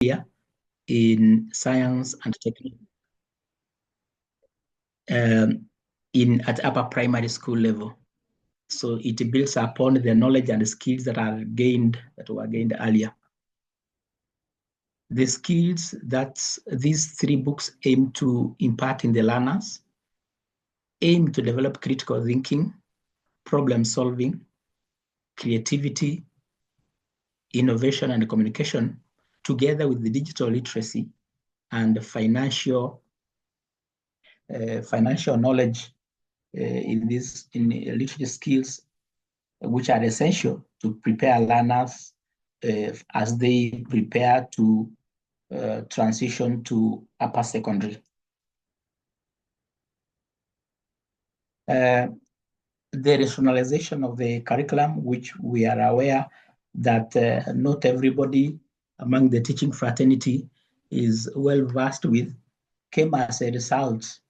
in science and technology at upper primary school level. So it builds upon the knowledge and the skills that were gained earlier. The skills that these 3 books aim to impart in the learners aim to develop critical thinking, problem solving, creativity, innovation and communication, together with the digital literacy and financial knowledge in literacy skills, which are essential to prepare learners as they prepare to transition to upper secondary. The rationalization of the curriculum, which we are aware that not everybody among the teaching fraternity is well versed with, came as a result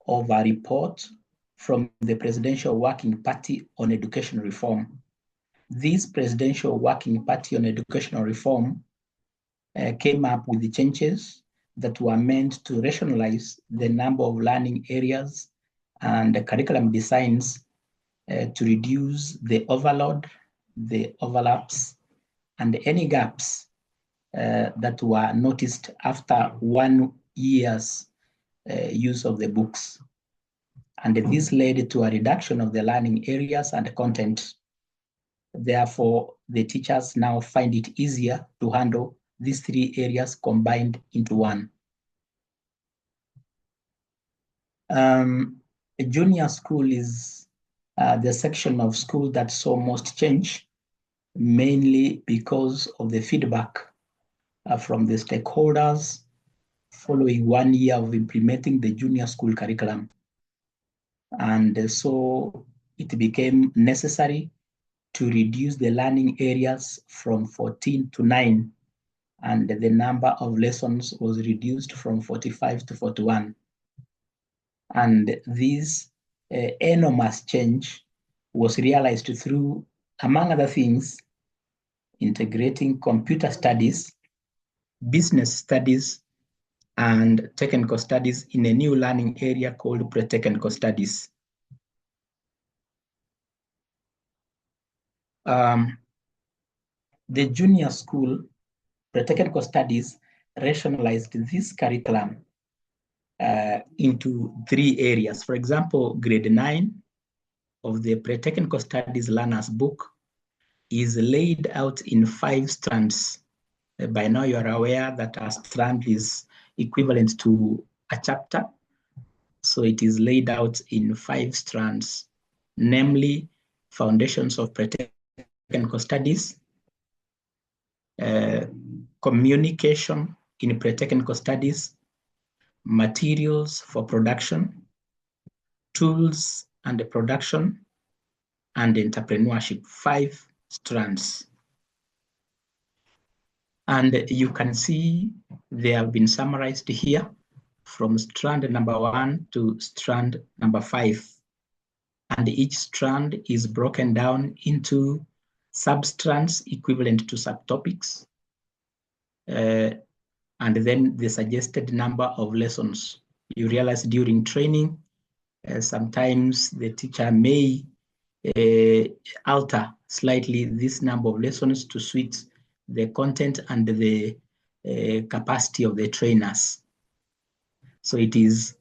of a report from the Presidential Working Party on Education Reform. This Presidential Working Party on Educational Reform came up with the changes that were meant to rationalize the number of learning areas and the curriculum designs to reduce the overload, the overlaps, and any gaps that were noticed after 1 year's use of the books. And this led to a reduction of the learning areas and content. Therefore, the teachers now find it easier to handle these 3 areas combined into one. Junior school is the section of school that saw most change, mainly because of the feedback from the stakeholders following 1 year of implementing the junior school curriculum. And so it became necessary to reduce the learning areas from 14 to 9, and the number of lessons was reduced from 45 to 41. And this enormous change was realized through, among other things, integrating computer studies, business studies, and technical studies in a new learning area called pre-technical studies. The junior school pre-technical studies rationalized this curriculum into 3 areas. For example, grade 9 of the pre-technical studies learners book is laid out in 5 strands. By now you are aware that a strand is equivalent to a chapter. So it is laid out in 5 strands, namely foundations of pre-technical studies, communication in pre-technical studies, materials for production, tools and production, and entrepreneurship, 5 strands. And you can see they have been summarized here from strand number 1 to strand number 5. And each strand is broken down into sub-strands equivalent to subtopics, and then the suggested number of lessons. You realize during training, sometimes the teacher may alter slightly this number of lessons to suit the content and the capacity of the trainers. So it is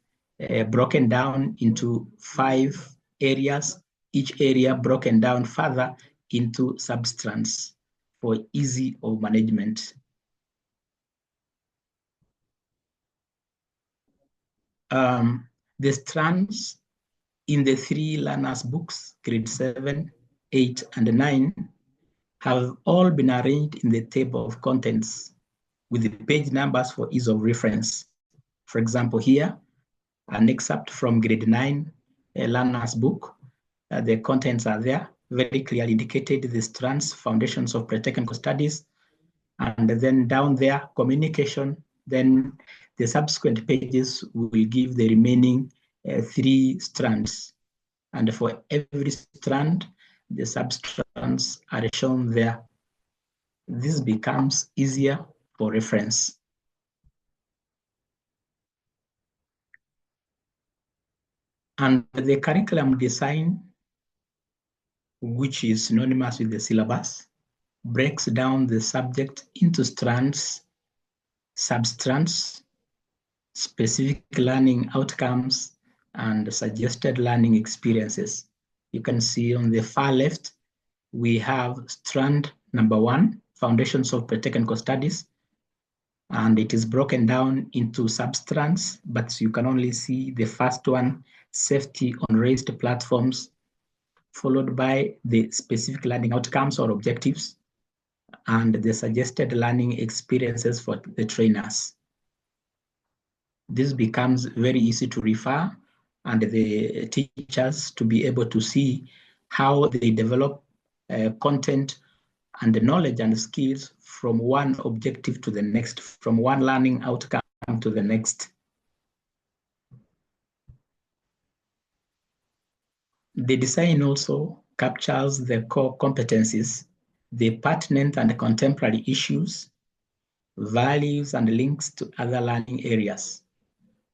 broken down into 5 areas, each area broken down further into substrands for ease of management. The strands in the 3 learners' books, grade 7, 8, and 9, have all been arranged in the table of contents with the page numbers for ease of reference. For example, here, an excerpt from grade 9 learner's book. The contents are there, very clearly indicated, the strands, foundations of pre-technical studies, and then down there, communication. Then the subsequent pages will give the remaining 3 strands. And for every strand, the substrands are shown there. This becomes easier for reference. And the curriculum design, which is synonymous with the syllabus, breaks down the subject into strands, sub-strands, specific learning outcomes, and suggested learning experiences. You can see on the far left, we have strand number 1, Foundations of Pre-Technical Studies, and it is broken down into sub-strands, but you can only see the first one, Safety on Raised Platforms, followed by the specific learning outcomes or objectives, and the suggested learning experiences for the trainers. This becomes very easy to refer and the teachers to be able to see how they develop content and the knowledge and skills from one objective to the next, from one learning outcome to the next. The design also captures the core competencies, the pertinent and contemporary issues, values, and links to other learning areas.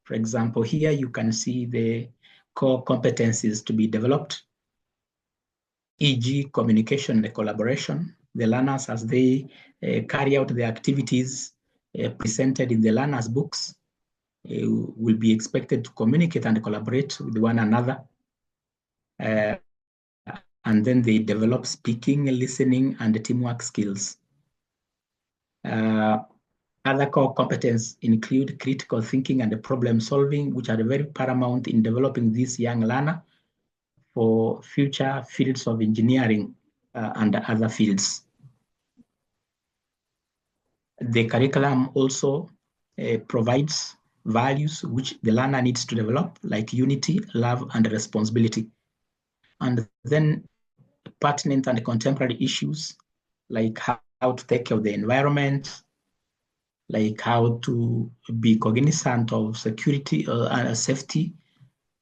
For example, here you can see the core competencies to be developed, e.g. communication and collaboration. The learners, as they carry out the activities presented in the learners' books, will be expected to communicate and collaborate with one another. And then they develop speaking, listening, and teamwork skills. Other core competencies include critical thinking and problem solving, which are very paramount in developing this young learner for future fields of engineering and other fields. The curriculum also provides values which the learner needs to develop, like unity, love, and responsibility. And then pertinent and contemporary issues, like how to take care of the environment, like how to be cognizant of security and safety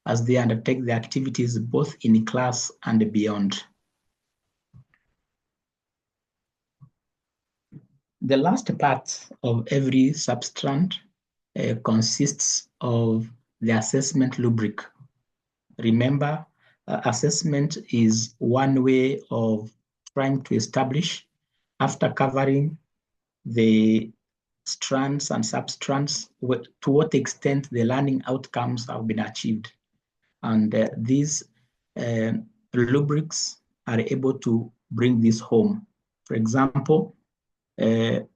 as they undertake the activities both in class and beyond. The last part of every sub-strand consists of the assessment rubric. Remember, assessment is one way of trying to establish, after covering the strands and sub-strands, to what extent the learning outcomes have been achieved. And these rubrics are able to bring this home. For example, it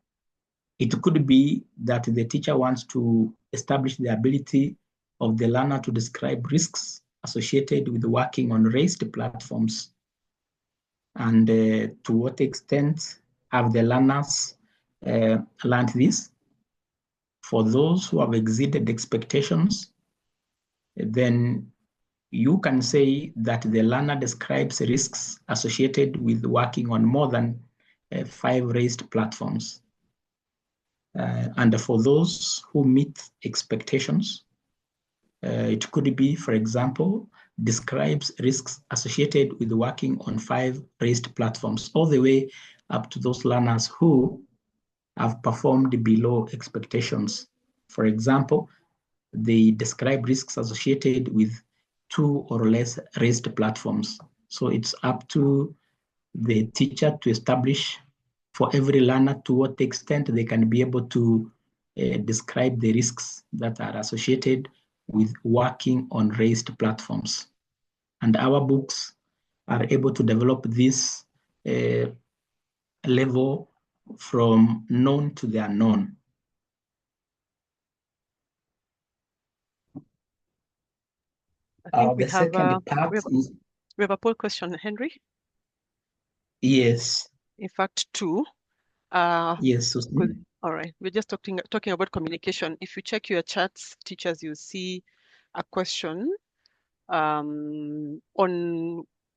could be that the teacher wants to establish the ability of the learner to describe risks associated with working on raised platforms. And to what extent have the learners learned this? For those who have exceeded expectations, then you can say that the learner describes risks associated with working on more than 5 raised platforms. And for those who meet expectations, it could be, for example, describes risks associated with working on 5 raised platforms, all the way up to those learners who have performed below expectations. For example, they describe risks associated with 2 or less raised platforms. So it's up to the teacher to establish for every learner to what extent they can be able to describe the risks that are associated with working on raised platforms. And our books are able to develop this level from known to the unknown. I think The second part is... We have a poll question, Henry? Yes. In fact, 2. Yes, Susan. All right. We're just talking about communication. If you check your chats, teachers, you see a question on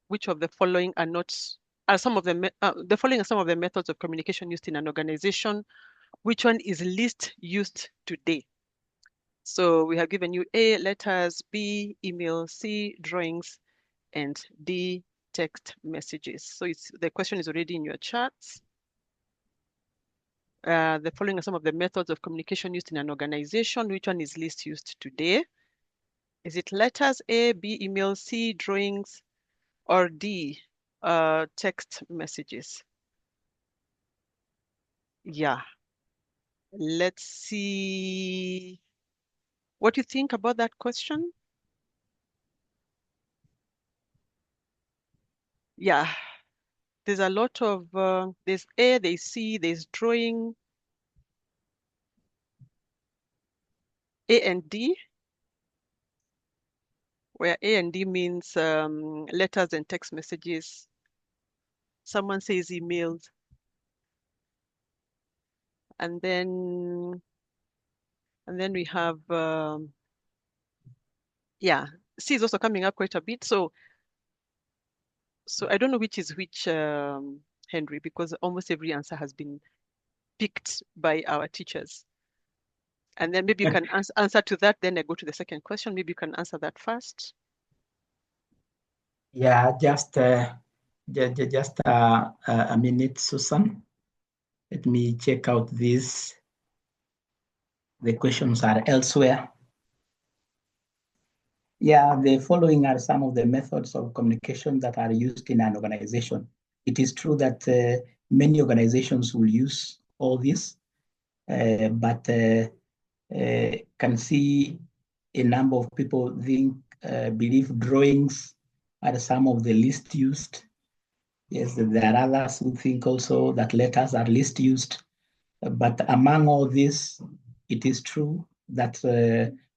which of the following are not some of the following are some of the methods of communication used in an organization. Which one is least used today? So we have given you A, letters, B, email, C, drawings, and D, text messages. So the question is already in your chats. The following are some of the methods of communication used in an organization. Which one is least used today? Is it letters, A, B, email, C, drawings, or D, text messages? Yeah. Let's see what you think about that question. Yeah, there's a lot of, there's A, there's C, there's drawing, A and D, where A and D means letters and text messages. Someone says emails. And then we have, yeah, C is also coming up quite a bit. So I don't know which is which, Henry, because almost every answer has been picked by our teachers. And then maybe you can answer to that. Then I go to the second question. Maybe you can answer that first. Yeah, just a minute, Susan. Let me check out this. The questions are elsewhere. Yeah, the following are some of the methods of communication that are used in an organization. It is true that many organizations will use all this, but can see a number of people believe drawings are some of the least used. Yes, there are others who think also that letters are least used. But among all this, it is true that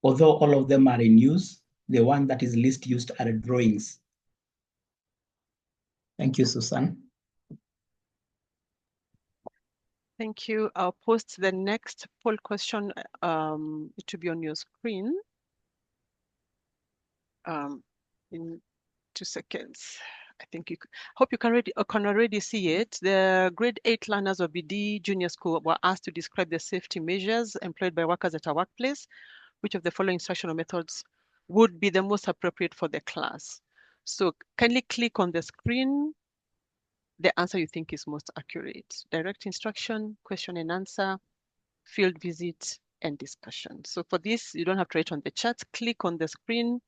although all of them are in use, the one that is least used are drawings. Thank you, Susan. Thank you. I'll post the next poll question. It will be on your screen in 2 seconds. I think hope you can already see it. The grade 8 learners of BD Junior School were asked to describe the safety measures employed by workers at a workplace. Which of the following instructional methods would be the most appropriate for the class? So kindly click on the screen the answer you think is most accurate. Direct instruction, question and answer, field visit, and discussion. So for this, you don't have to write on the chat. Click on the screen,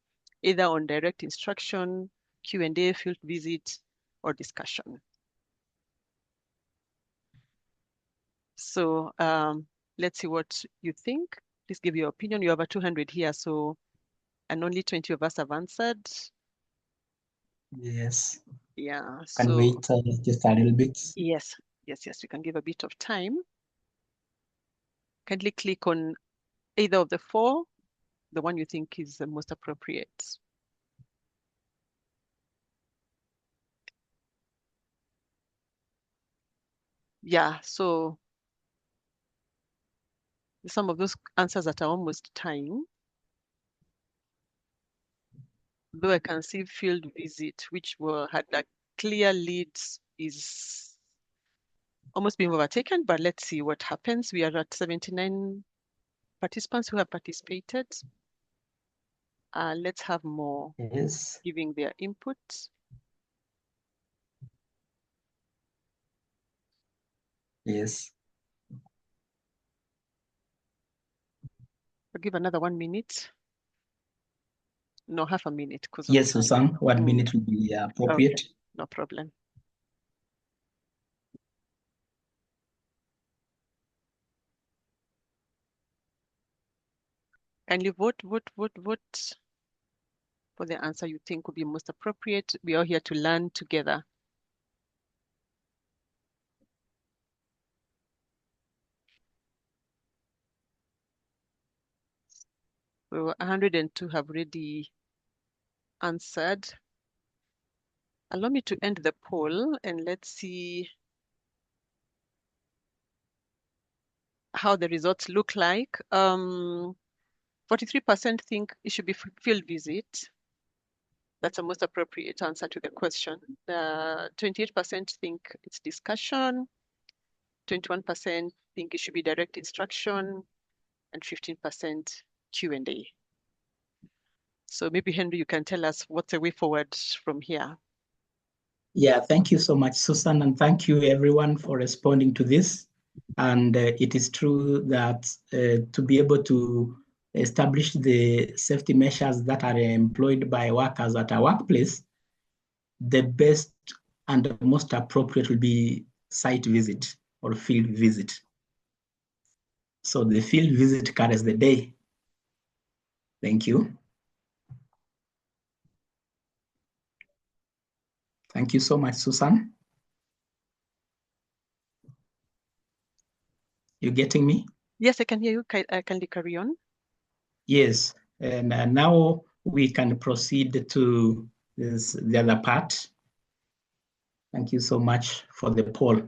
either on direct instruction, Q&A, field visit, or discussion. So let's see what you think. Please give your opinion. You have a 200 here, so and only 20 of us have answered. Yes. Yeah. Can wait just a little bit. Yes. We can give a bit of time. Kindly click on either of the 4, the one you think is the most appropriate. Yeah, so some of those answers that are almost tying. Though I can see field visit, which had a clear lead, is almost being overtaken, but let's see what happens. We are at 79 participants who have participated. Let's have more giving their input. Yes. I'll give another 1 minute. No, half a minute. Yes, Susan, 1 minute will be appropriate. Okay, no problem. And you vote for the answer you think would be most appropriate. We are here to learn together. So 102 have already answered. Allow me to end the poll and let's see how the results look like. 43% think it should be field visit. That's the most appropriate answer to the question. 28% think it's discussion. 21% think it should be direct instruction, and 15% Q&A. So maybe, Henry, you can tell us what's the way forward from here. Yeah, thank you so much, Susan, and thank you everyone for responding to this. And it is true that to be able to establish the safety measures that are employed by workers at a workplace, the best and the most appropriate will be site visit or field visit. So the field visit carries the day. Thank you. Thank you so much, Susan. You getting me? Yes, I can hear you. Kindly carry on. Yes, and now we can proceed to the other part. Thank you so much for the poll.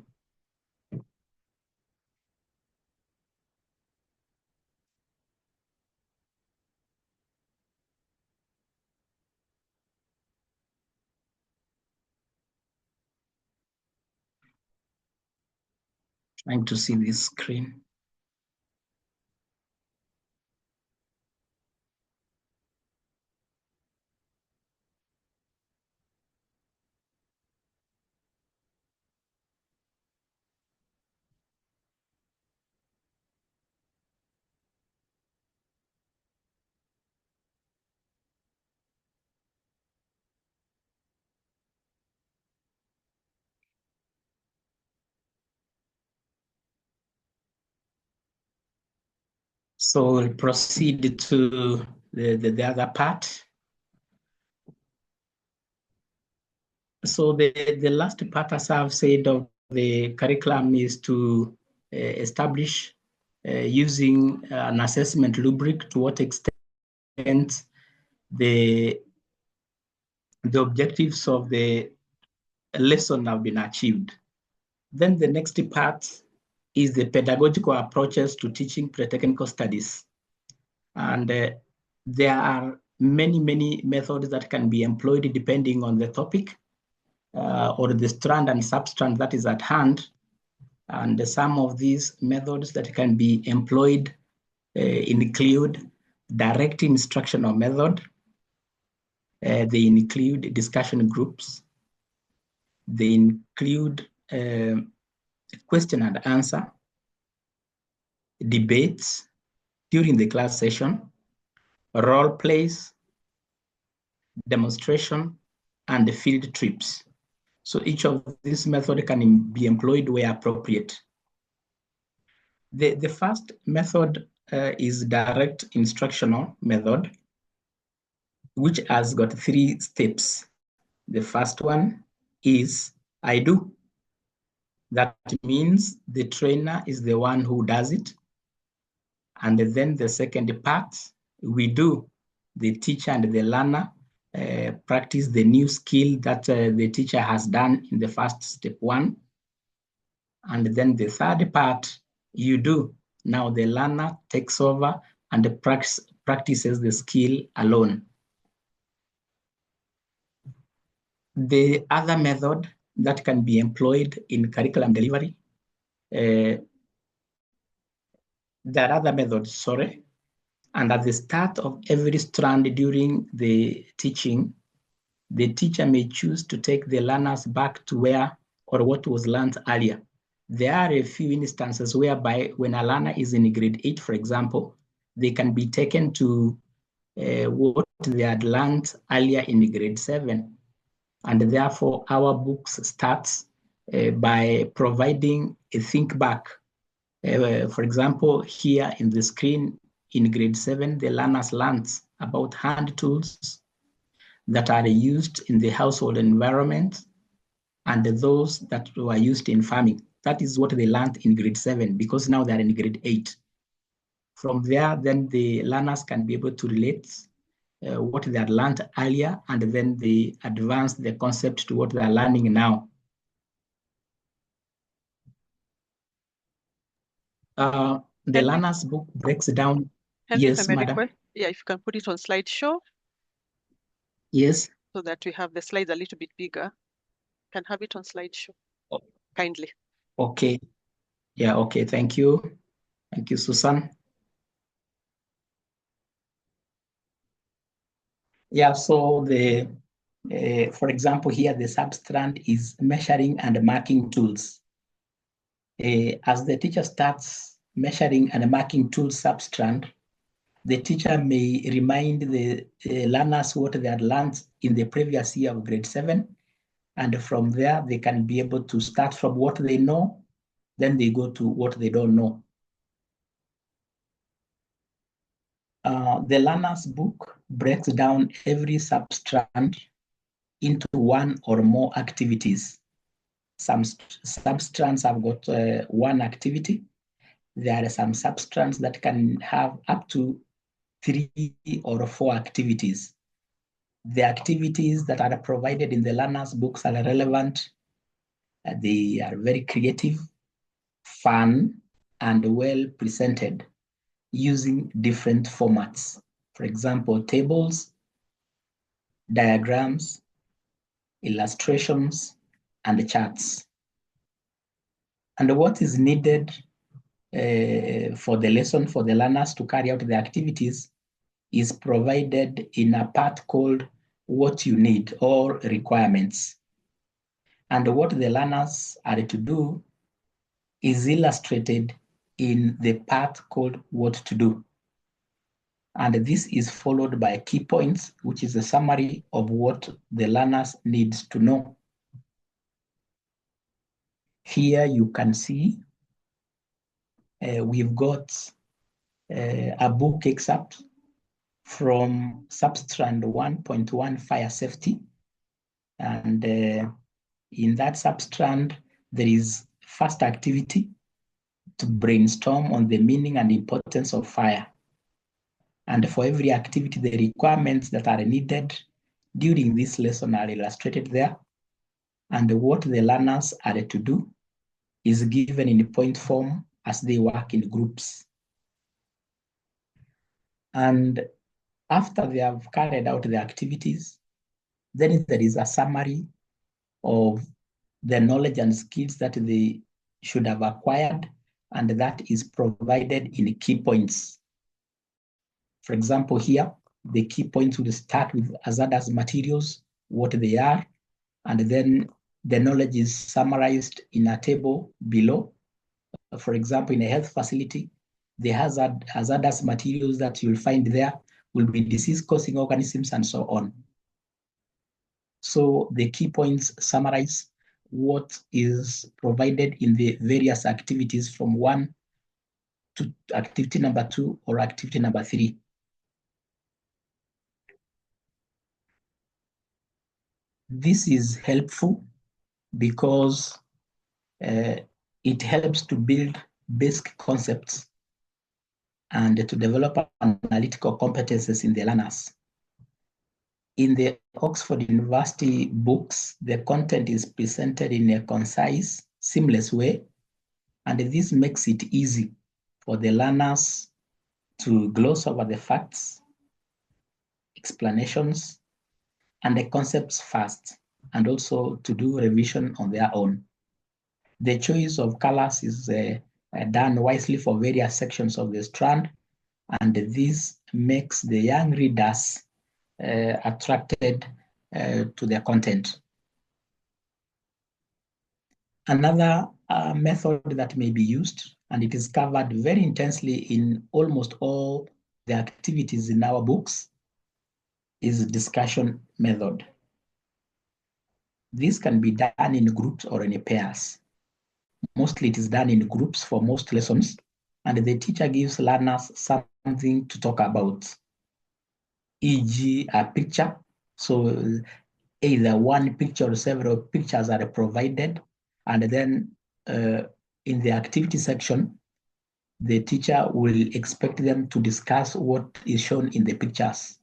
Trying to see this screen. So we'll proceed to the other part. So the last part, as I've said, of the curriculum is to establish using an assessment rubric to what extent the objectives of the lesson have been achieved. Then the next part is the pedagogical approaches to teaching pre-technical studies. And there are many methods that can be employed depending on the topic or the strand and sub-strand that is at hand. And some of these methods that can be employed include direct instructional method. They include discussion groups. They include question and answer, debates during the class session, role plays, demonstration, and field trips. So each of these methods can be employed where appropriate. The first method is direct instructional method, which has got 3 steps. The first one is I do. That means the trainer is the one who does it. And then the second part, we do. The teacher and the learner practice the new skill that the teacher has done in the first step 1. And then the third part, you do. Now the learner takes over and practices the skill alone. The other method that can be employed in curriculum delivery, there are other methods, sorry. And at the start of every strand during the teaching, the teacher may choose to take the learners back to where or what was learned earlier. There are a few instances whereby when a learner is in grade 8, for example, they can be taken to what they had learned earlier in grade 7. And therefore, our books starts by providing a think back. For example, here in the screen in grade 7, the learners learned about hand tools that are used in the household environment and those that were used in farming. That is what they learned in grade 7 because now they're in grade 8. From there, then the learners can be able to relate what they had learned earlier, and then they advance the concept to what they are learning now. The learner's book breaks down. Henry, Yes, madam. Yeah, if you can put it on slideshow. Yes. So that we have the slides a little bit bigger. Can have it on slideshow, kindly. Okay. Yeah, okay, thank you. Thank you, Susan. Yeah, so for example, here the sub-strand is measuring and marking tools. As the teacher starts measuring and marking tool sub-strand, the teacher may remind the learners what they had learned in the previous year of grade 7. And from there, they can be able to start from what they know, then they go to what they don't know. The learner's book breaks down every sub-strand into one or more activities. Some sub-strands have got one activity. There are some sub-strands that can have up to 3 or 4 activities. The activities that are provided in the learner's books are relevant. They are very creative, fun, and well presented using different formats. For example, tables, diagrams, illustrations, and charts. And what is needed for the lesson for the learners to carry out the activities is provided in a part called what you need or requirements. And what the learners are to do is illustrated in the part called what to do. And this is followed by key points, which is a summary of what the learners needs to know. Here you can see we've got a book excerpt from sub-strand 1.1 fire safety. And in that sub-strand, there is first activity to brainstorm on the meaning and importance of fire. And for every activity, the requirements that are needed during this lesson are illustrated there. And what the learners are to do is given in point form as they work in groups. And after they have carried out the activities, then there is a summary of the knowledge and skills that they should have acquired, and that is provided in key points. For example, here, the key points will start with hazardous materials, what they are, and then the knowledge is summarized in a table below. For example, in a health facility, the hazardous materials that you'll find there will be disease-causing organisms and so on. So the key points summarize what is provided in the various activities from 1 to activity number 2 or activity number 3. This is helpful because it helps to build basic concepts and to develop analytical competences in the learners. In the Oxford University books, the content is presented in a concise, seamless way, and this makes it easy for the learners to gloss over the facts, explanations, and the concepts fast, and also to do revision on their own. The choice of colors is done wisely for various sections of the strand, and this makes the young readers attracted to the content. Another method that may be used, and it is covered very intensely in almost all the activities in our books, is discussion method. This can be done in groups or in pairs. Mostly it is done in groups for most lessons, and the teacher gives learners something to talk about, e.g. a picture. So either one picture or several pictures are provided, and then in the activity section, the teacher will expect them to discuss what is shown in the pictures.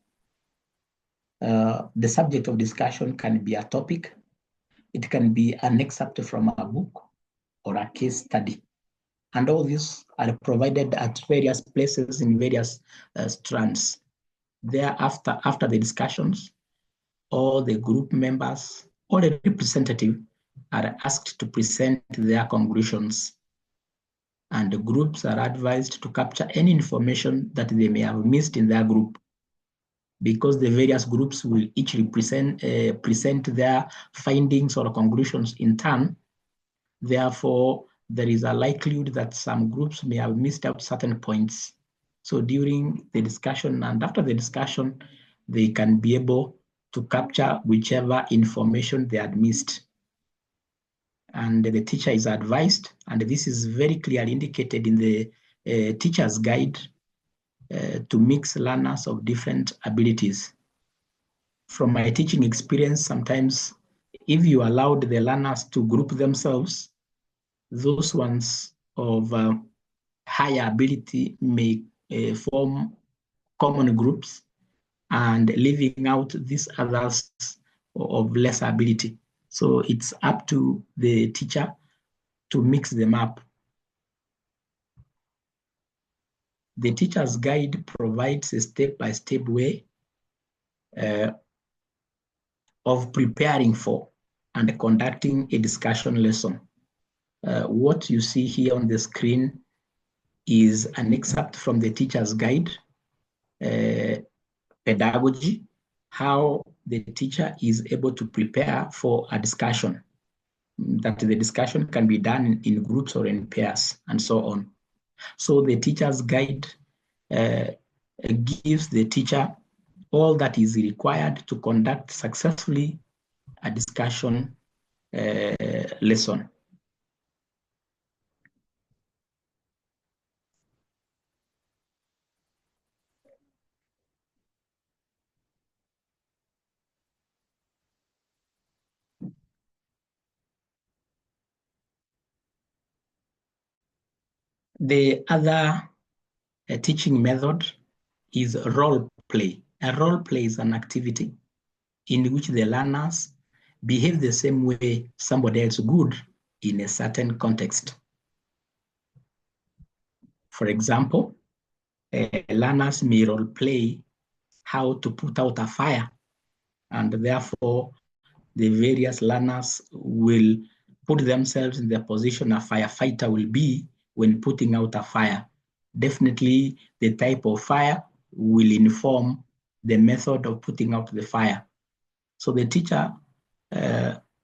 The subject of discussion can be a topic, it can be an excerpt from a book or a case study. And all these are provided at various places in various strands. Thereafter, after the discussions, all the group members, all the representatives are asked to present their conclusions. And the groups are advised to capture any information that they may have missed in their group, because the various groups will each present their findings or conclusions in turn. Therefore, there is a likelihood that some groups may have missed out certain points. So during the discussion and after the discussion, they can be able to capture whichever information they had missed. And the teacher is advised, and this is very clearly indicated in the teacher's guide, to mix learners of different abilities. From my teaching experience, sometimes if you allowed the learners to group themselves, those ones of higher ability may form common groups and leaving out these others of less ability. So it's up to the teacher to mix them up. The teacher's guide provides a step-by-step way of preparing for and conducting a discussion lesson. What you see here on the screen is an excerpt from the teacher's guide, pedagogy, how the teacher is able to prepare for a discussion, that the discussion can be done in groups or in pairs, and so on. So the teacher's guide gives the teacher all that is required to conduct successfully a discussion lesson. The other teaching method is role play. A role play is an activity in which the learners behave the same way somebody else would in a certain context. For example, learners may role play how to put out a fire, and therefore the various learners will put themselves in the position a firefighter will be when putting out a fire. Definitely the type of fire will inform the method of putting out the fire. So the teacher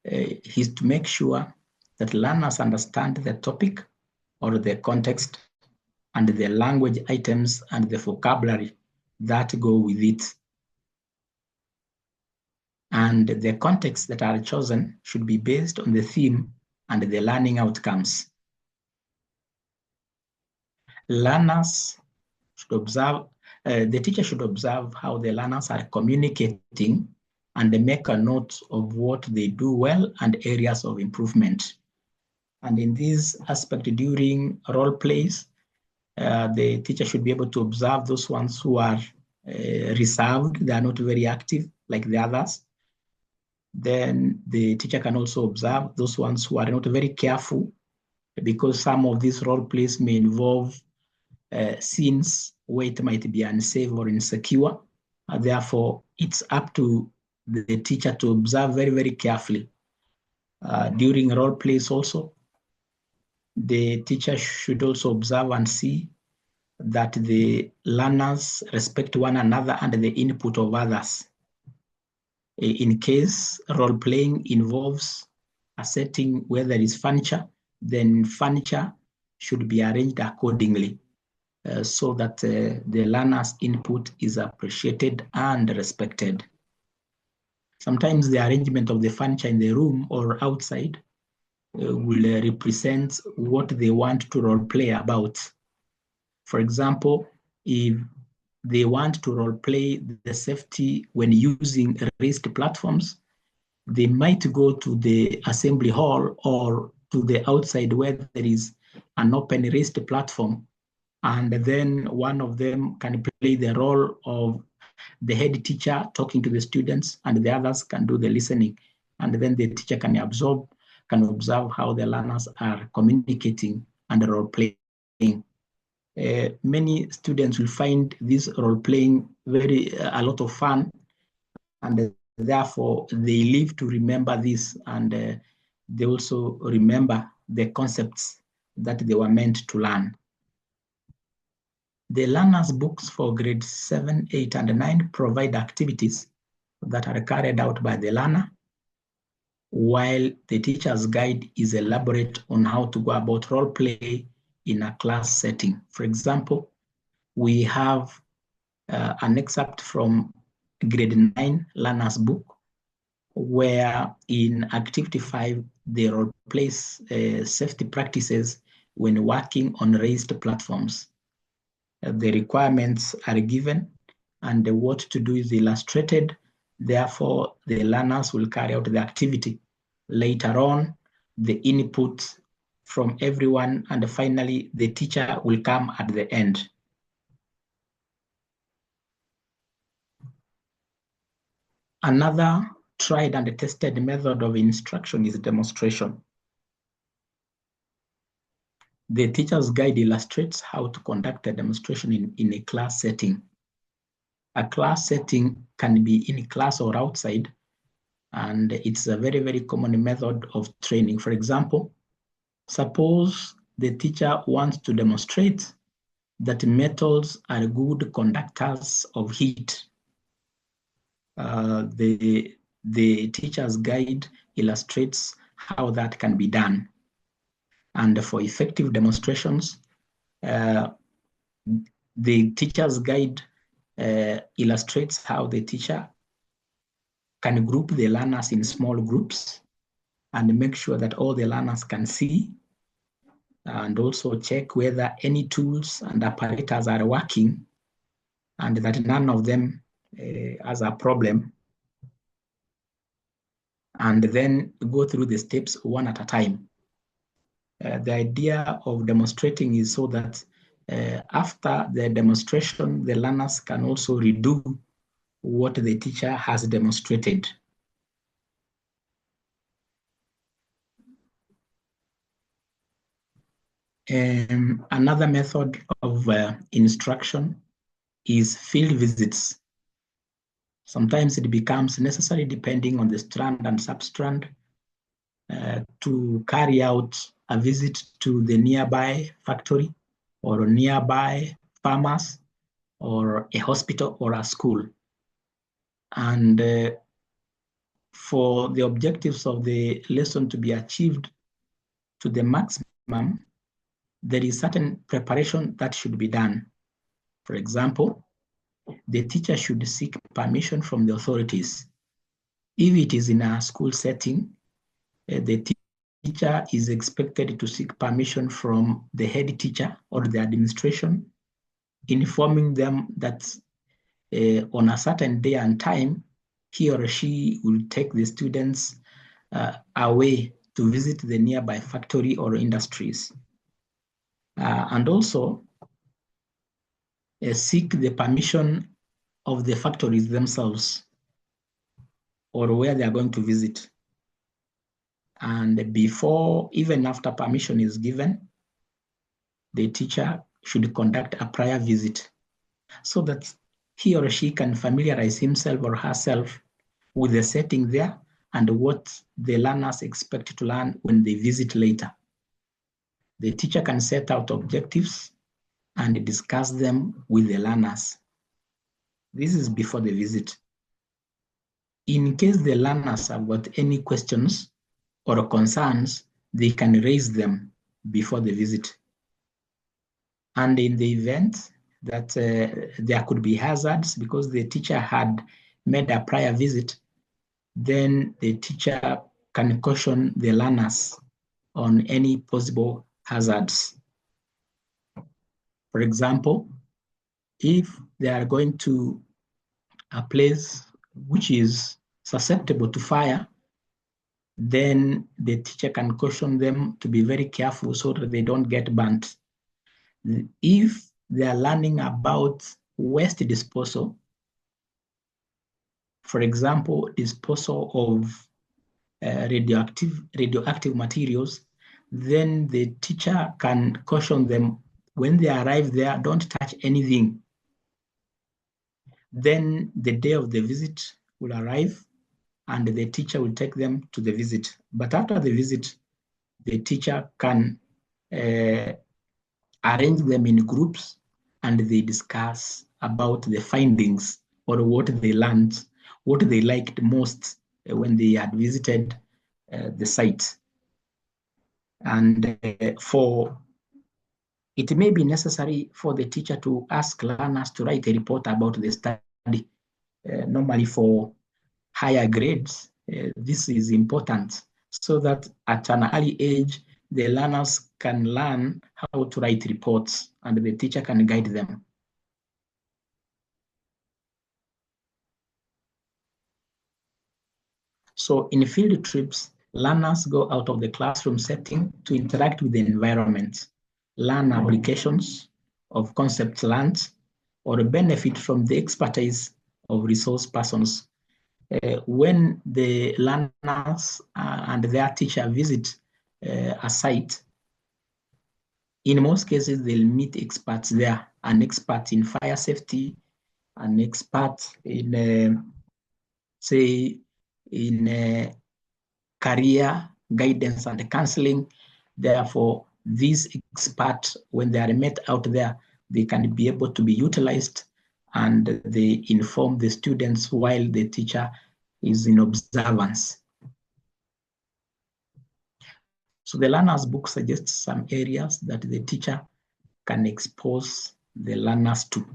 is to make sure that learners understand the topic or the context and the language items and the vocabulary that go with it. And the contexts that are chosen should be based on the theme and the learning outcomes. Learners should observe, the teacher should observe how the learners are communicating and make a note of what they do well and areas of improvement. And in this aspect, during role plays, the teacher should be able to observe those ones who are reserved, they are not very active like the others. Then the teacher can also observe those ones who are not very careful, because some of these role plays may involve scenes where it might be unsafe or insecure. Therefore, it's up to the teacher to observe very, very carefully. During role plays also, the teacher should also observe and see that the learners respect one another and the input of others. In case role-playing involves a setting where there is furniture, then furniture should be arranged accordingly so that the learner's input is appreciated and respected. Sometimes the arrangement of the furniture in the room or outside will represent what they want to role-play about. For example, if they want to role-play the safety when using raised platforms, they might go to the assembly hall or to the outside where there is an open raised platform, and then one of them can play the role of the head teacher talking to the students, and the others can do the listening, and then the teacher can observe how the learners are communicating and role-playing. Many students will find this role-playing a lot of fun, and therefore they live to remember this, and they also remember the concepts that they were meant to learn. The learners' books for grades 7, 8, and 9 provide activities that are carried out by the learner. while the teacher's guide is elaborate on how to go about role play in a class setting. For example, we have an excerpt from grade 9 learner's book, where in activity 5, they role play safety practices when working on raised platforms. The requirements are given and what to do is illustrated. Therefore, the learners will carry out the activity. Later on, the input from everyone, and finally, the teacher will come at the end. Another tried and tested method of instruction is demonstration. The teacher's guide illustrates how to conduct a demonstration in a class setting. A class setting can be in class or outside, and it's a very, very common method of training. For example, suppose the teacher wants to demonstrate that metals are good conductors of heat. The teacher's guide illustrates how that can be done. And for effective demonstrations, the teacher's guide illustrates how the teacher can group the learners in small groups and make sure that all the learners can see, and also check whether any tools and apparatus are working and that none of them has a problem, and then go through the steps one at a time. The idea of demonstrating is so that after the demonstration, the learners can also redo what the teacher has demonstrated. Another method of instruction is field visits. Sometimes it becomes necessary, depending on the strand and sub-strand, to carry out a visit to the nearby factory or nearby farmers or a hospital or a school. And for the objectives of the lesson to be achieved to the maximum, there is certain preparation that should be done. For example, the teacher should seek permission from the authorities. If it is in a school setting, the teacher is expected to seek permission from the head teacher or the administration, informing them that on a certain day and time, he or she will take the students away to visit the nearby factory or industries. And also seek the permission of the factories themselves or where they are going to visit. And before, even after permission is given, the teacher should conduct a prior visit so that he or she can familiarize himself or herself with the setting there and what the learners expect to learn when they visit later. The teacher can set out objectives and discuss them with the learners. This is before the visit. In case the learners have got any questions or concerns, they can raise them before the visit. And in the event that there could be hazards because the teacher had made a prior visit, then the teacher can caution the learners on any possible hazards. For example, if they are going to a place which is susceptible to fire, then the teacher can caution them to be very careful so that they don't get burnt. If they are learning about waste disposal, for example, disposal of radioactive materials, then the teacher can caution them when they arrive there, don't touch anything. Then the day of the visit will arrive and the teacher will take them to the visit. But after the visit, the teacher can arrange them in groups and they discuss about the findings or what they learned, what they liked most when they had visited the site. And it may be necessary for the teacher to ask learners to write a report about the study. Normally for higher grades, this is important so that at an early age, the learners can learn how to write reports and the teacher can guide them. So in field trips, learners go out of the classroom setting to interact with the environment, learn applications of concepts learned, or benefit from the expertise of resource persons. When the learners and their teacher visit a site, in most cases, they'll meet experts there, an expert in fire safety, an expert in, say, in career guidance and counseling. Therefore, these experts, when they are met out there, they can be able to be utilized and they inform the students while the teacher is in observance. So the learner's book suggests some areas that the teacher can expose the learners to.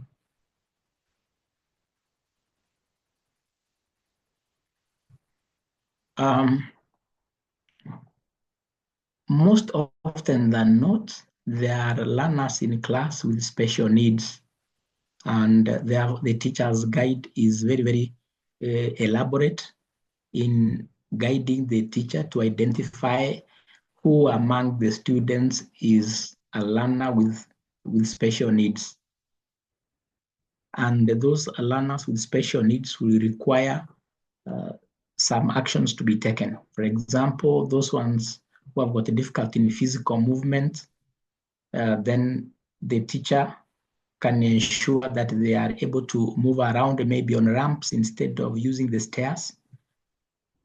Most often than not, there are learners in class with special needs, and the teacher's guide is very, very elaborate in guiding the teacher to identify who among the students is a learner with special needs. And those learners with special needs will require some actions to be taken. For example, those ones who have got a difficulty in physical movement, then the teacher can ensure that they are able to move around maybe on ramps instead of using the stairs,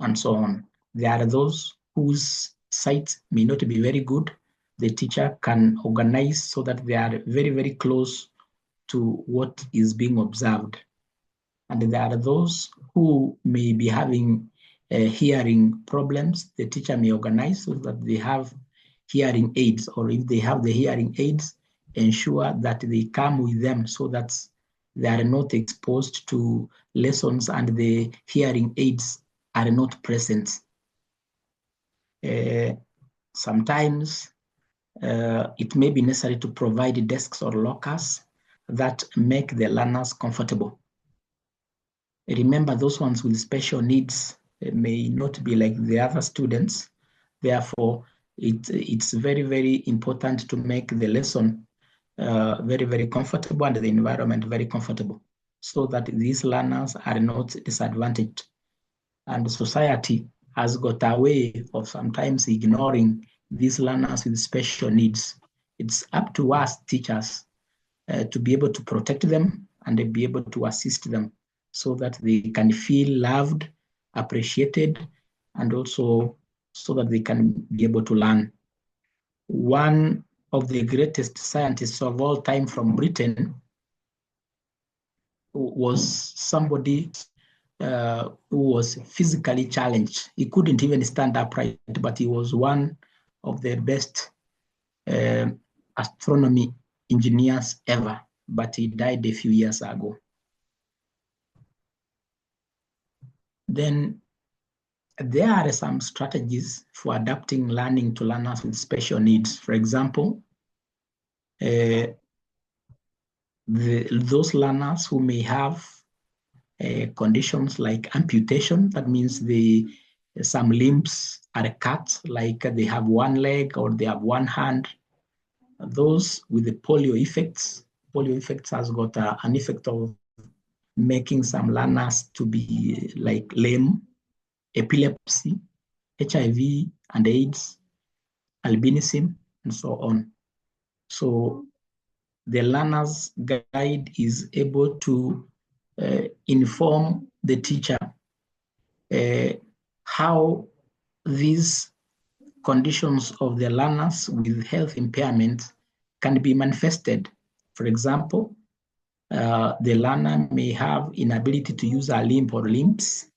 and so on. There are those whose sight may not be very good. The teacher can organize so that they are very, very close to what is being observed. And there are those who may be having hearing problems. The teacher may organize so that they have hearing aids, or if they have the hearing aids, ensure that they come with them so that they are not exposed to lessons and the hearing aids are not present. Sometimes it may be necessary to provide desks or lockers that make the learners comfortable. Remember, those ones with special needs may not be like the other students. Therefore, it's very, very important to make the lesson very, very comfortable and the environment very comfortable so that these learners are not disadvantaged. And society has got a way of sometimes ignoring these learners with special needs. It's up to us teachers to be able to protect them and be able to assist them so that they can feel loved, appreciated, and also so that they can be able to learn. One of the greatest scientists of all time from Britain was somebody who was physically challenged. He couldn't even stand upright, but he was one of the best astronomy engineers ever, but he died a few years ago. Then there are some strategies for adapting learning to learners with special needs. For example, those learners who may have conditions like amputation, that means some limbs are cut, like they have one leg or they have one hand. Those with the polio effects has got an effect of making some learners to be like lame, epilepsy, HIV and AIDS, albinism, and so on. So the learner's guide is able to inform the teacher how these conditions of the learners with health impairment can be manifested. For example, the learner may have inability to use a limb or limbs.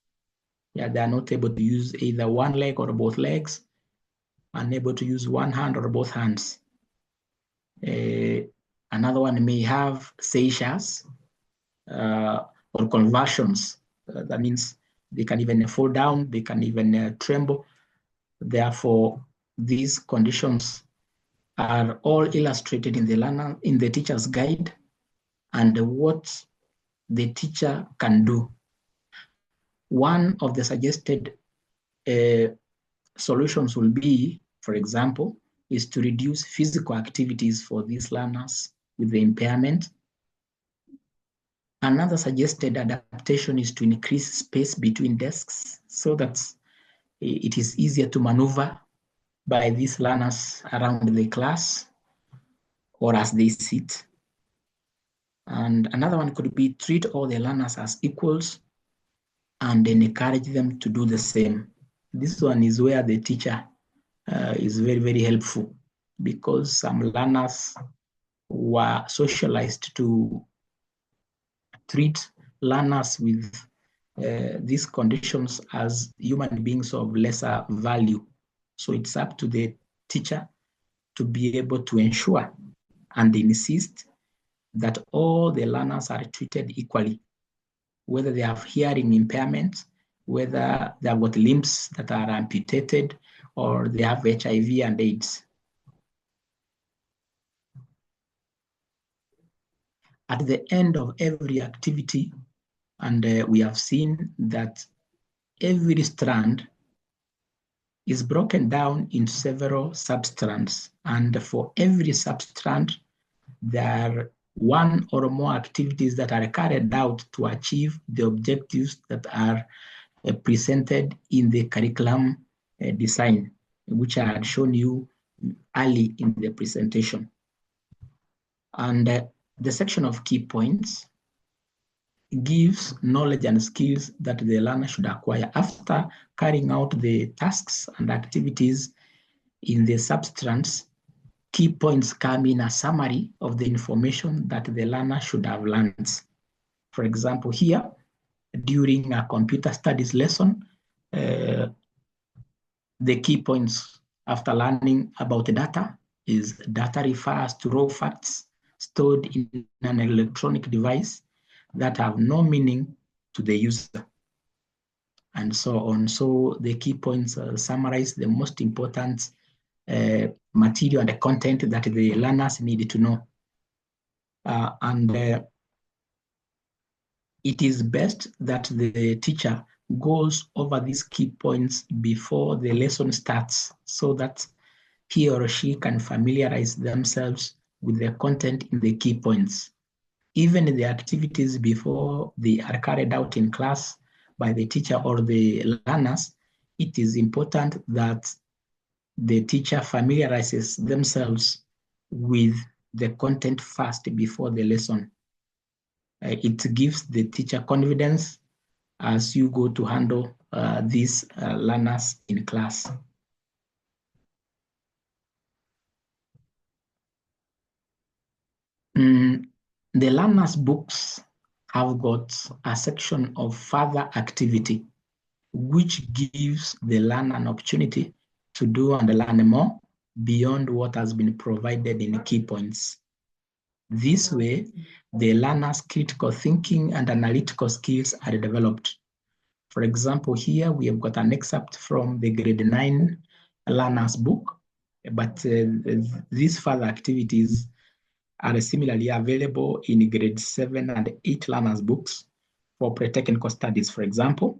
Yeah, they are not able to use either one leg or both legs, unable to use one hand or both hands. Another one may have seizures or convulsions. That means they can even fall down, they can even tremble. Therefore, these conditions are all illustrated in the teacher's guide and what the teacher can do. One of the suggested solutions will be, for example, is to reduce physical activities for these learners with the impairment. Another suggested adaptation is to increase space between desks so that it is easier to maneuver by these learners around the class or as they sit. And another one could be treat all the learners as equals and then encourage them to do the same. This one is where the teacher is very, very helpful, because some learners were socialized to treat learners with these conditions as human beings of lesser value. So it's up to the teacher to be able to ensure and insist that all the learners are treated equally, whether they have hearing impairment, whether they have got limbs that are amputated, or they have HIV and AIDS. At the end of every activity, and we have seen that every strand is broken down into several sub-strands, and for every sub-strand, there are one or more activities that are carried out to achieve the objectives that are presented in the curriculum design, which I had shown you early in the presentation. And the section of key points gives knowledge and skills that the learner should acquire after carrying out the tasks and activities in the substrands. Key points come in a summary of the information that the learner should have learned. For example, here, during a computer studies lesson, the key points after learning about the data is data refers to raw facts stored in an electronic device that have no meaning to the user, and so on. So the key points summarize the most important material and the content that the learners need to know. And it is best that the teacher goes over these key points before the lesson starts, so that he or she can familiarize themselves with the content in the key points. Even the activities before they are carried out in class by the teacher or the learners, it is important that the teacher familiarizes themselves with the content first before the lesson. It gives the teacher confidence as you go to handle these learners in class. The learners' books have got a section of further activity, which gives the learner an opportunity to do and learn more beyond what has been provided in key points. This way, the learner's critical thinking and analytical skills are developed. For example, here we have got an excerpt from the grade 9 learner's book, but these further activities are similarly available in grade 7 and 8 learners' books for pre-technical studies. For example,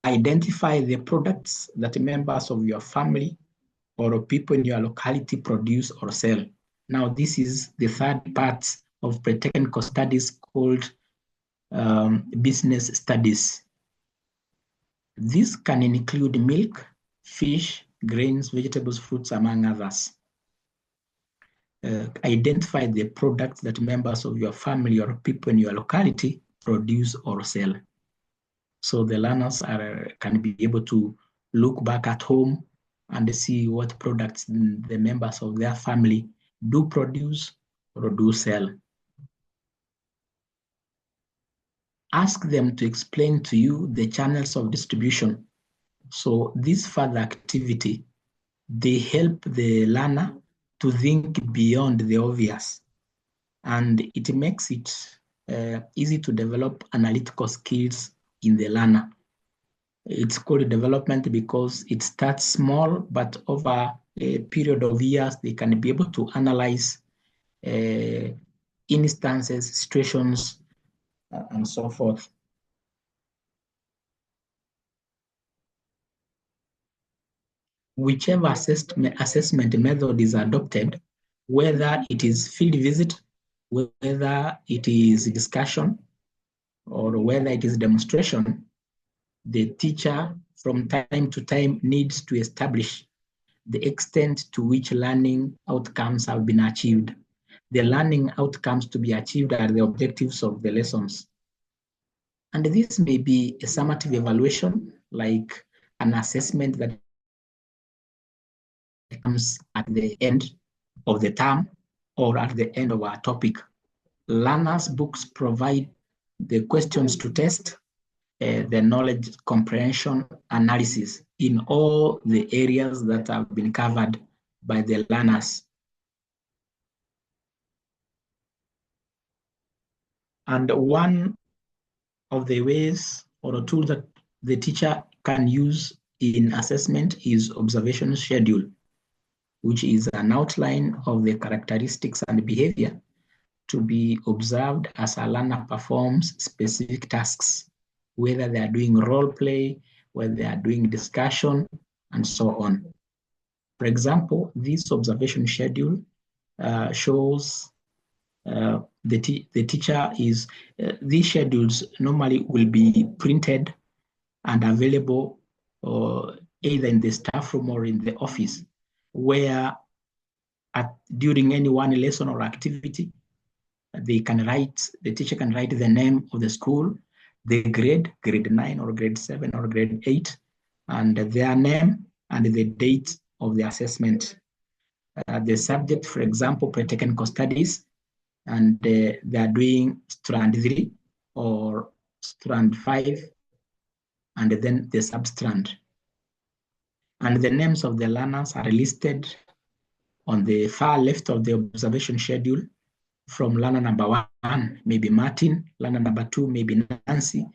identify the products that members of your family or people in your locality produce or sell. Now, this is the third part of pre-technical studies called business studies. This can include milk, fish, grains, vegetables, fruits, among others. Identify the products that members of your family or people in your locality produce or sell. So the learners can be able to look back at home and see what products the members of their family do produce or do sell. ask them to explain to you the channels of distribution. So this further activity, they help the learner to think beyond the obvious, and it makes it easy to develop analytical skills in the learner. It's called development because it starts small, but over a period of years, they can be able to analyze instances, situations, and so forth. Whichever assessment method is adopted, whether it is field visit, whether it is discussion, or whether it is demonstration, the teacher from time to time needs to establish the extent to which learning outcomes have been achieved. The learning outcomes to be achieved are the objectives of the lessons. And this may be a summative evaluation, like an assessment that comes at the end of the term or at the end of our topic. Learners' books provide the questions to test the knowledge comprehension analysis in all the areas that have been covered by the learners. And one of the ways or a tool that the teacher can use in assessment is observation schedule, which is an outline of the characteristics and behavior to be observed as a learner performs specific tasks, whether they are doing role play, whether they are doing discussion, and so on. For example, this observation schedule shows the teacher is, these schedules normally will be printed and available either in the staff room or in the office, where during any one lesson or activity, the teacher can write the name of the school, the grade 9 or grade 7 or grade 8, and their name and the date of the assessment. The subject, for example, pre-technical studies, and they are doing strand 3 or strand 5, and then the sub-strand. And the names of the learners are listed on the far left of the observation schedule, from learner number 1, maybe Martin, learner number 2, maybe Nancy,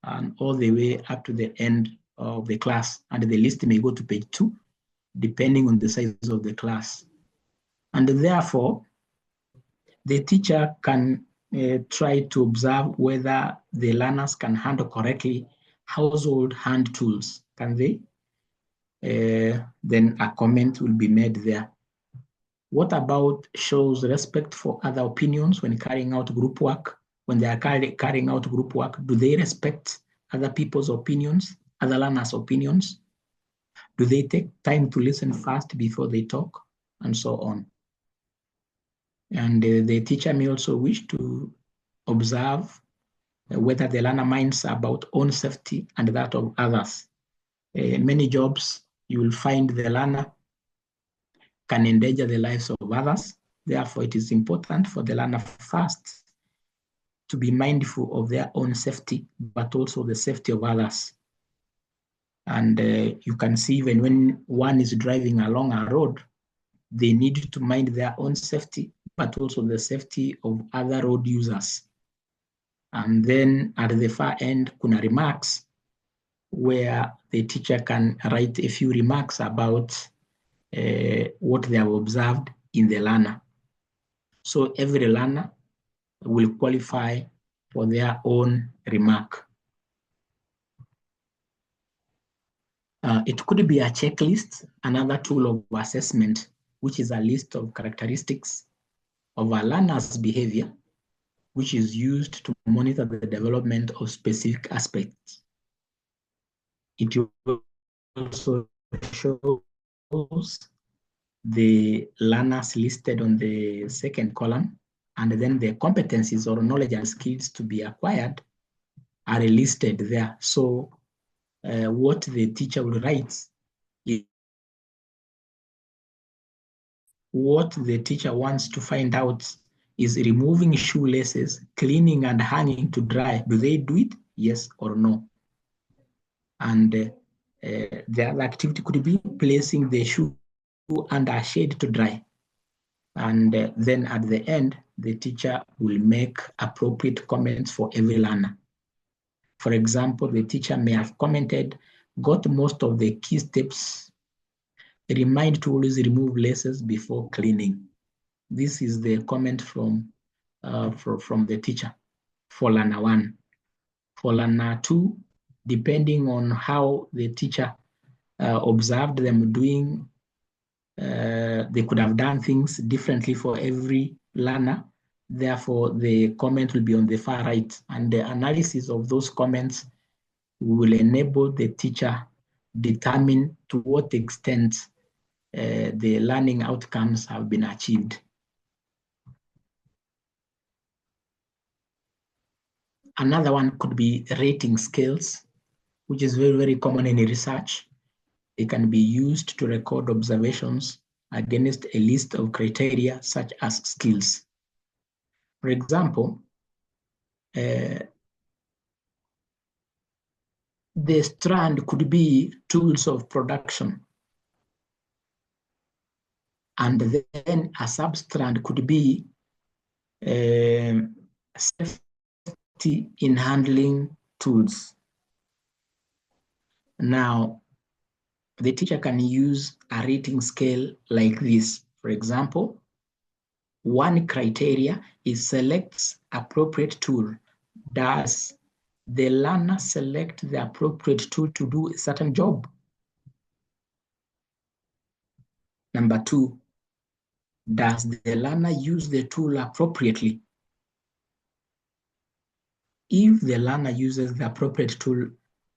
and all the way up to the end of the class. And the list may go to page 2, depending on the size of the class. And therefore, the teacher can try to observe whether the learners can handle correctly household hand tools. Can they? Then a comment will be made there. What about shows respect for other opinions when carrying out group work? When they are carrying out group work, do they respect other people's opinions, other learners' opinions? Do they take time to listen first before they talk? And so on. And the teacher may also wish to observe whether the learner minds about own safety and that of others. Many jobs, you will find the learner can endanger the lives of others. Therefore, it is important for the learner first to be mindful of their own safety, but also the safety of others. And you can see even when one is driving along a road, they need to mind their own safety, but also the safety of other road users. And then at the far end, kuna remarks, where the teacher can write a few remarks about what they have observed in the learner. So every learner will qualify for their own remark. It could be a checklist, another tool of assessment, which is a list of characteristics of a learner's behavior, which is used to monitor the development of specific aspects. It also shows the learners listed on the second column, and then the competencies or knowledge and skills to be acquired are listed there. So what the teacher will write is what the teacher wants to find out is removing shoelaces, cleaning and hanging to dry. Do they do it? Yes or no? And the other activity could be placing the shoe under a shade to dry. And then at the end, the teacher will make appropriate comments for every learner. For example, the teacher may have commented, got most of the key steps, remind to always remove laces before cleaning. This is the comment from the teacher for learner 1. For learner 2, depending on how the teacher observed them doing, they could have done things differently for every learner. Therefore, the comment will be on the far right, and the analysis of those comments will enable the teacher determine to what extent the learning outcomes have been achieved. Another one could be rating scales, which is very, very common in research. It can be used to record observations against a list of criteria such as skills. For example, the strand could be tools of production, and then a sub-strand could be safety in handling tools. Now, the teacher can use a rating scale like this. For example, one criteria is selects appropriate tool. Does the learner select the appropriate tool to do a certain job? Number 2, does the learner use the tool appropriately? If the learner uses the appropriate tool,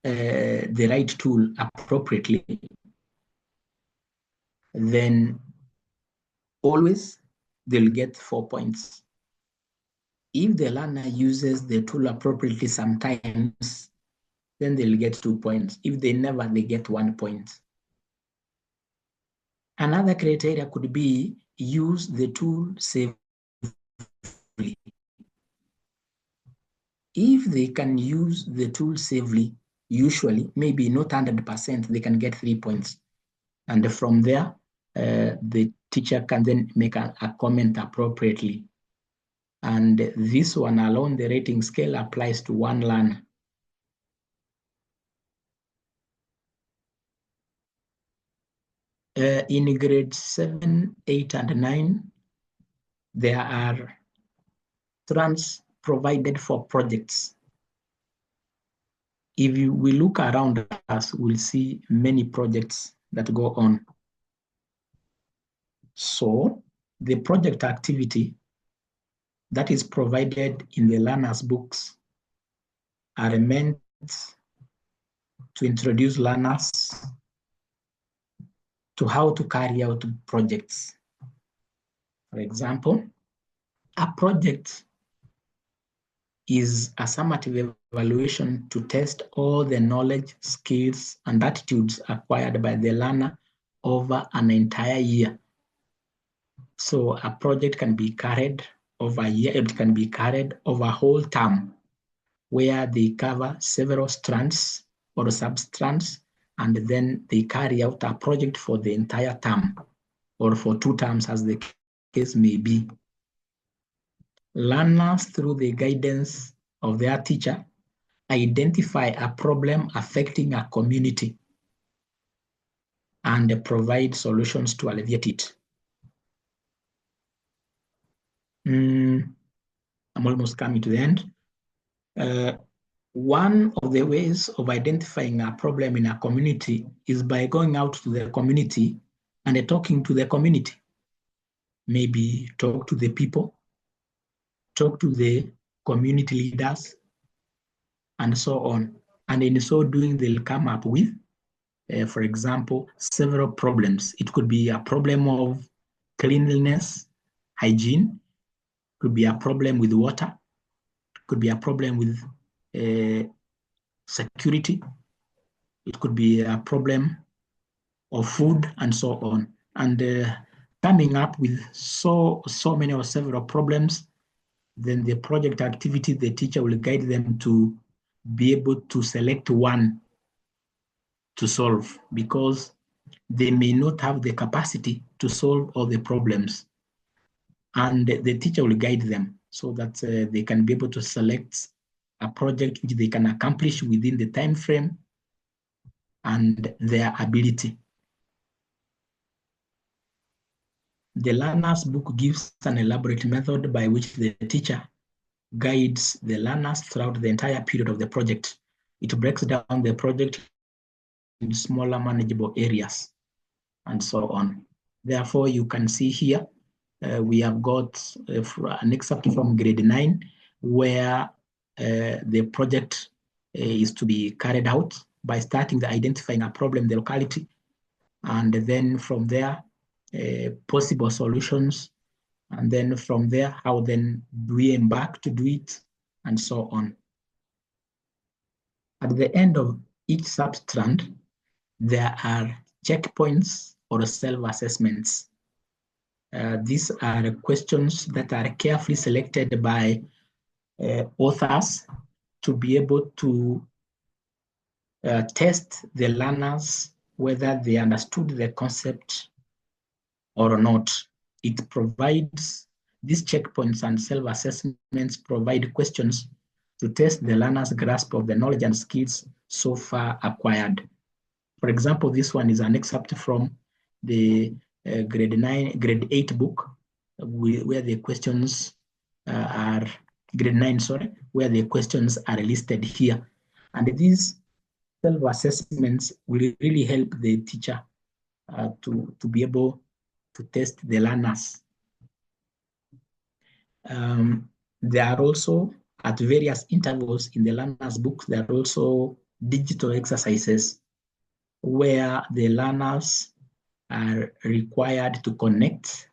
the right tool appropriately, then always they'll get 4 points. If the learner uses the tool appropriately sometimes, then they'll get 2 points. If they never, they get 1 point. Another criteria could be use the tool safely. If they can use the tool safely, usually, maybe not 100%, they can get 3 points. And from there, the teacher can then make a comment appropriately. And this one alone, the rating scale applies to one learner. In grades 7, 8, and 9, there are strands provided for projects. If we look around us, we'll see many projects that go on. So the project activity that is provided in the learner's books are meant to introduce learners to how to carry out projects. For example, a project is a summative evaluation to test all the knowledge, skills, and attitudes acquired by the learner over an entire year. So a project can be carried over a year, it can be carried over a whole term, where they cover several strands or sub-strands, and then they carry out a project for the entire term, or for 2 terms as the case may be. Learners, through the guidance of their teacher, identify a problem affecting a community and provide solutions to alleviate it. I'm almost coming to the end. One of the ways of identifying a problem in a community is by going out to the community and talking to the community. Maybe talk to the people, talk to the community leaders, and so on. And in so doing, they'll come up with, for example, several problems. It could be a problem of cleanliness, hygiene, could be a problem with water, could be a problem with security, it could be a problem of food, and so on. And coming up with so many or several problems, then the project activity, the teacher will guide them to be able to select one to solve, because they may not have the capacity to solve all the problems. And the teacher will guide them so that they can be able to select a project which they can accomplish within the time frame and their ability. The learner's book gives an elaborate method by which the teacher guides the learners throughout the entire period of the project. It breaks down the project in smaller manageable areas and so on. Therefore, you can see here, we have got an excerpt from grade 9 where the project is to be carried out by starting the identifying a problem in the locality, and then from there, possible solutions, and then from there, how then do we embark to do it, and so on. At the end of each sub-strand, there are checkpoints or self-assessments. These are questions that are carefully selected by authors to be able to test the learners whether they understood the concept or not. It provides, these checkpoints and self-assessments provide questions to test the learner's grasp of the knowledge and skills so far acquired. For example, this one is an excerpt from the grade 8 book, where the questions are, grade 9, sorry, where the questions are listed here. And these self-assessments will really help the teacher to be able to test the learners. There are also, at various intervals in the learners' books, there are also digital exercises where the learners are required to connect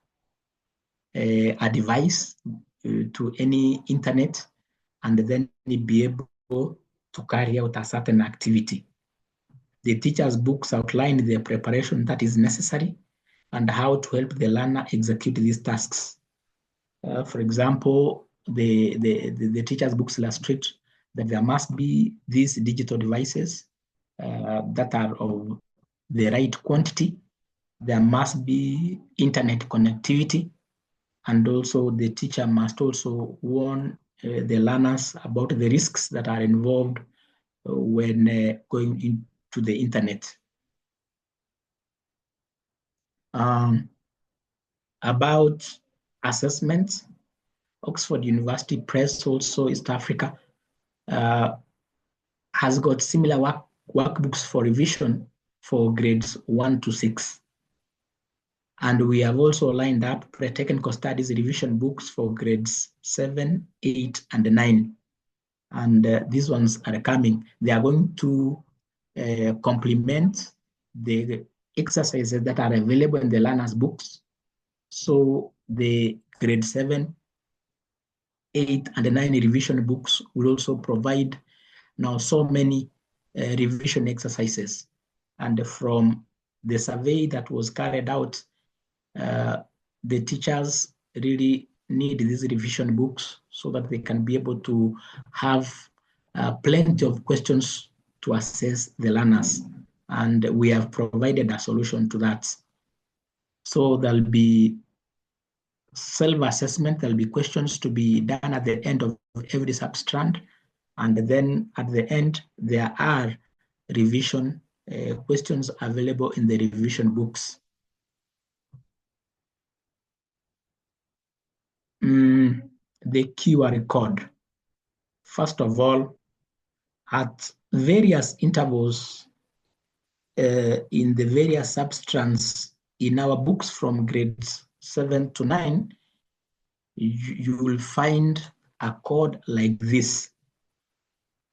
a device to any internet and then be able to carry out a certain activity. The teacher's books outline the preparation that is necessary and how to help the learner execute these tasks. For example, the teacher's books illustrate that there must be these digital devices that are of the right quantity. There must be internet connectivity, and also the teacher must also warn the learners about the risks that are involved when going into the internet. About assessment, Oxford University Press, also East Africa, has got similar workbooks for revision for grades 1 to 6. And we have also lined up pre-technical studies revision books for grades 7, 8, and 9. And these ones are coming. They are going to complement the exercises that are available in the learners' books. So the grade 7, 8, and 9 revision books will also provide now so many revision exercises. And from the survey that was carried out, the teachers really need these revision books so that they can be able to have plenty of questions to assess the learners. And we have provided a solution to that. So there'll be self-assessment, there'll be questions to be done at the end of every sub-strand. And then at the end, there are revision questions available in the revision books. The QR code. First of all, at various intervals in the various sub-strands in our books from grades 7 to 9, you will find a code like this.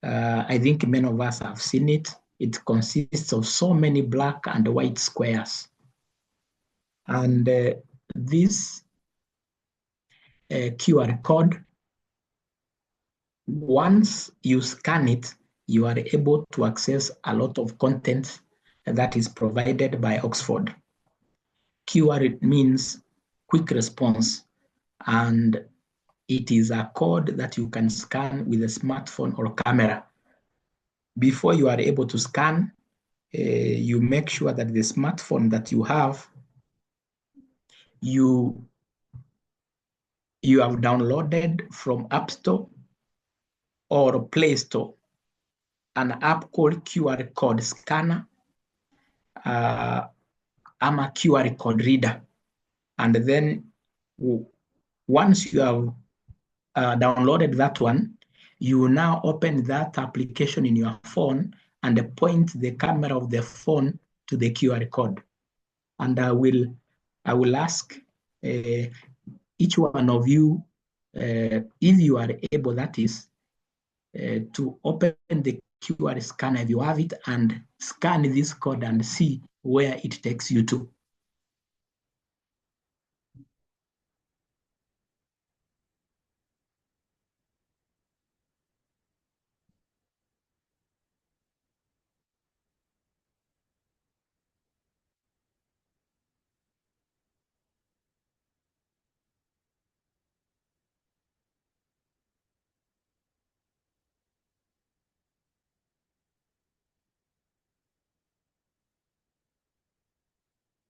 I think many of us have seen it. It consists of so many black and white squares. And this QR code, once you scan it, you are able to access a lot of content that is provided by Oxford. QR means quick response, and it is a code that you can scan with a smartphone or camera. Before you are able to scan, you make sure that the smartphone that you have, you have downloaded from App Store or Play Store an app called QR code scanner. I'm a QR code reader. And then once you have downloaded that one, you will now open that application in your phone and point the camera of the phone to the QR code. And I will ask each one of you, if you are able, that is, to open the QR scanner if you have it and scan this code and see where it takes you to.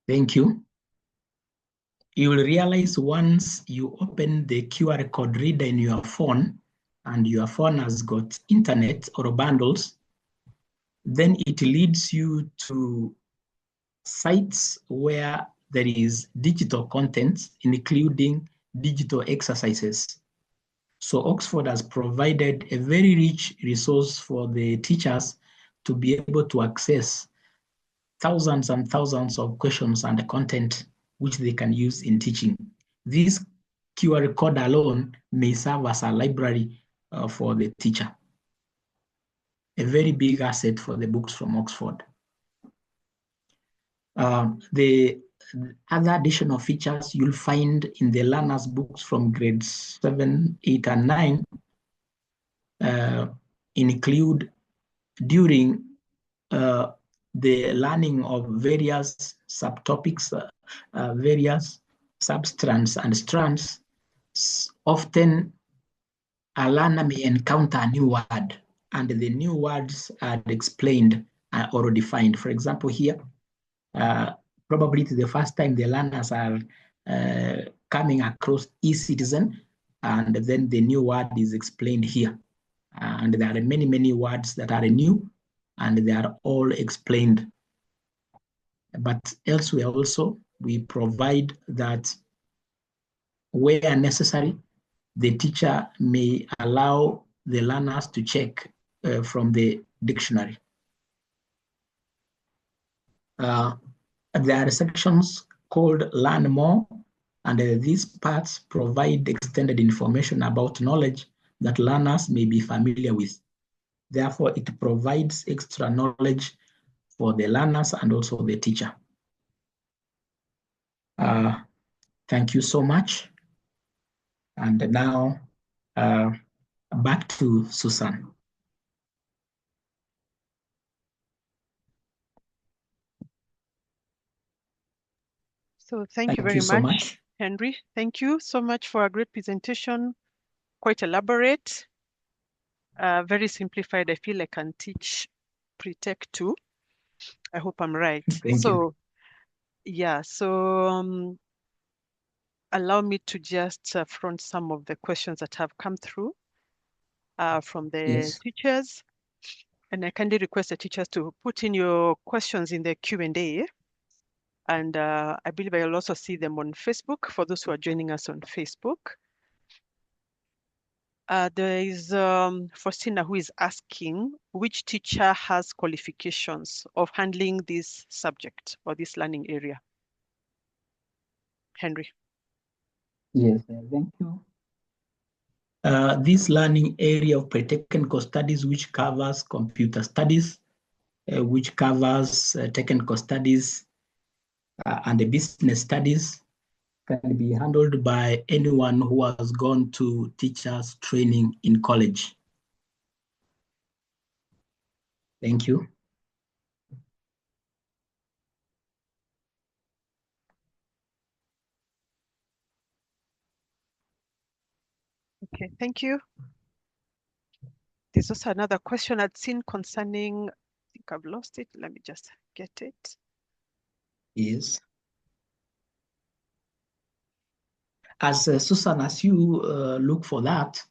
Thank you. You will realize once you open the QR code reader in your phone and your phone has got internet or bundles, then it leads you to sites where there is digital content, including digital exercises. So Oxford has provided a very rich resource for the teachers to be able to access thousands and thousands of questions and content which they can use in teaching. This QR code alone may serve as a library for the teacher. A very big asset for the books from Oxford. The other additional features you'll find in the learners' books from grades 7, 8, and 9 include during the learning of various subtopics, various sub-strands and strands. Often a learner may encounter a new word, and the new words are explained or defined. For example, here, probably it's the first time the learners are coming across e-citizen, and then the new word is explained here. And there are many, many words that are new, and they are all explained. But elsewhere also, we provide that where necessary, the teacher may allow the learners to check from the dictionary. There are sections called Learn More, and these parts provide extended information about knowledge that learners may be familiar with. Therefore, it provides extra knowledge for the learners and also the teacher. Thank you so much. And now back to Susan. So thank you very much, Henry. Thank you so much for a great presentation, quite elaborate, very simplified. I feel I can teach pre-tech too. I hope I'm right. Thank you. Yeah, so allow me to just front some of the questions that have come through from the teachers. And I kindly request the teachers to put in your questions in the Q&A. And I believe I'll also see them on Facebook for those who are joining us on Facebook. There is Faustina who is asking which teacher has qualifications of handling this subject or this learning area? Henry. Yes, thank you. This learning area of pre-technical studies, which covers computer studies, which covers technical studies and the business studies, can be handled by anyone who has gone to teachers training in college. Thank you. Okay, thank you. There's also another question I'd seen concerning, I think I've lost it. Let me just get it. Yes. As Susan, as you look for that,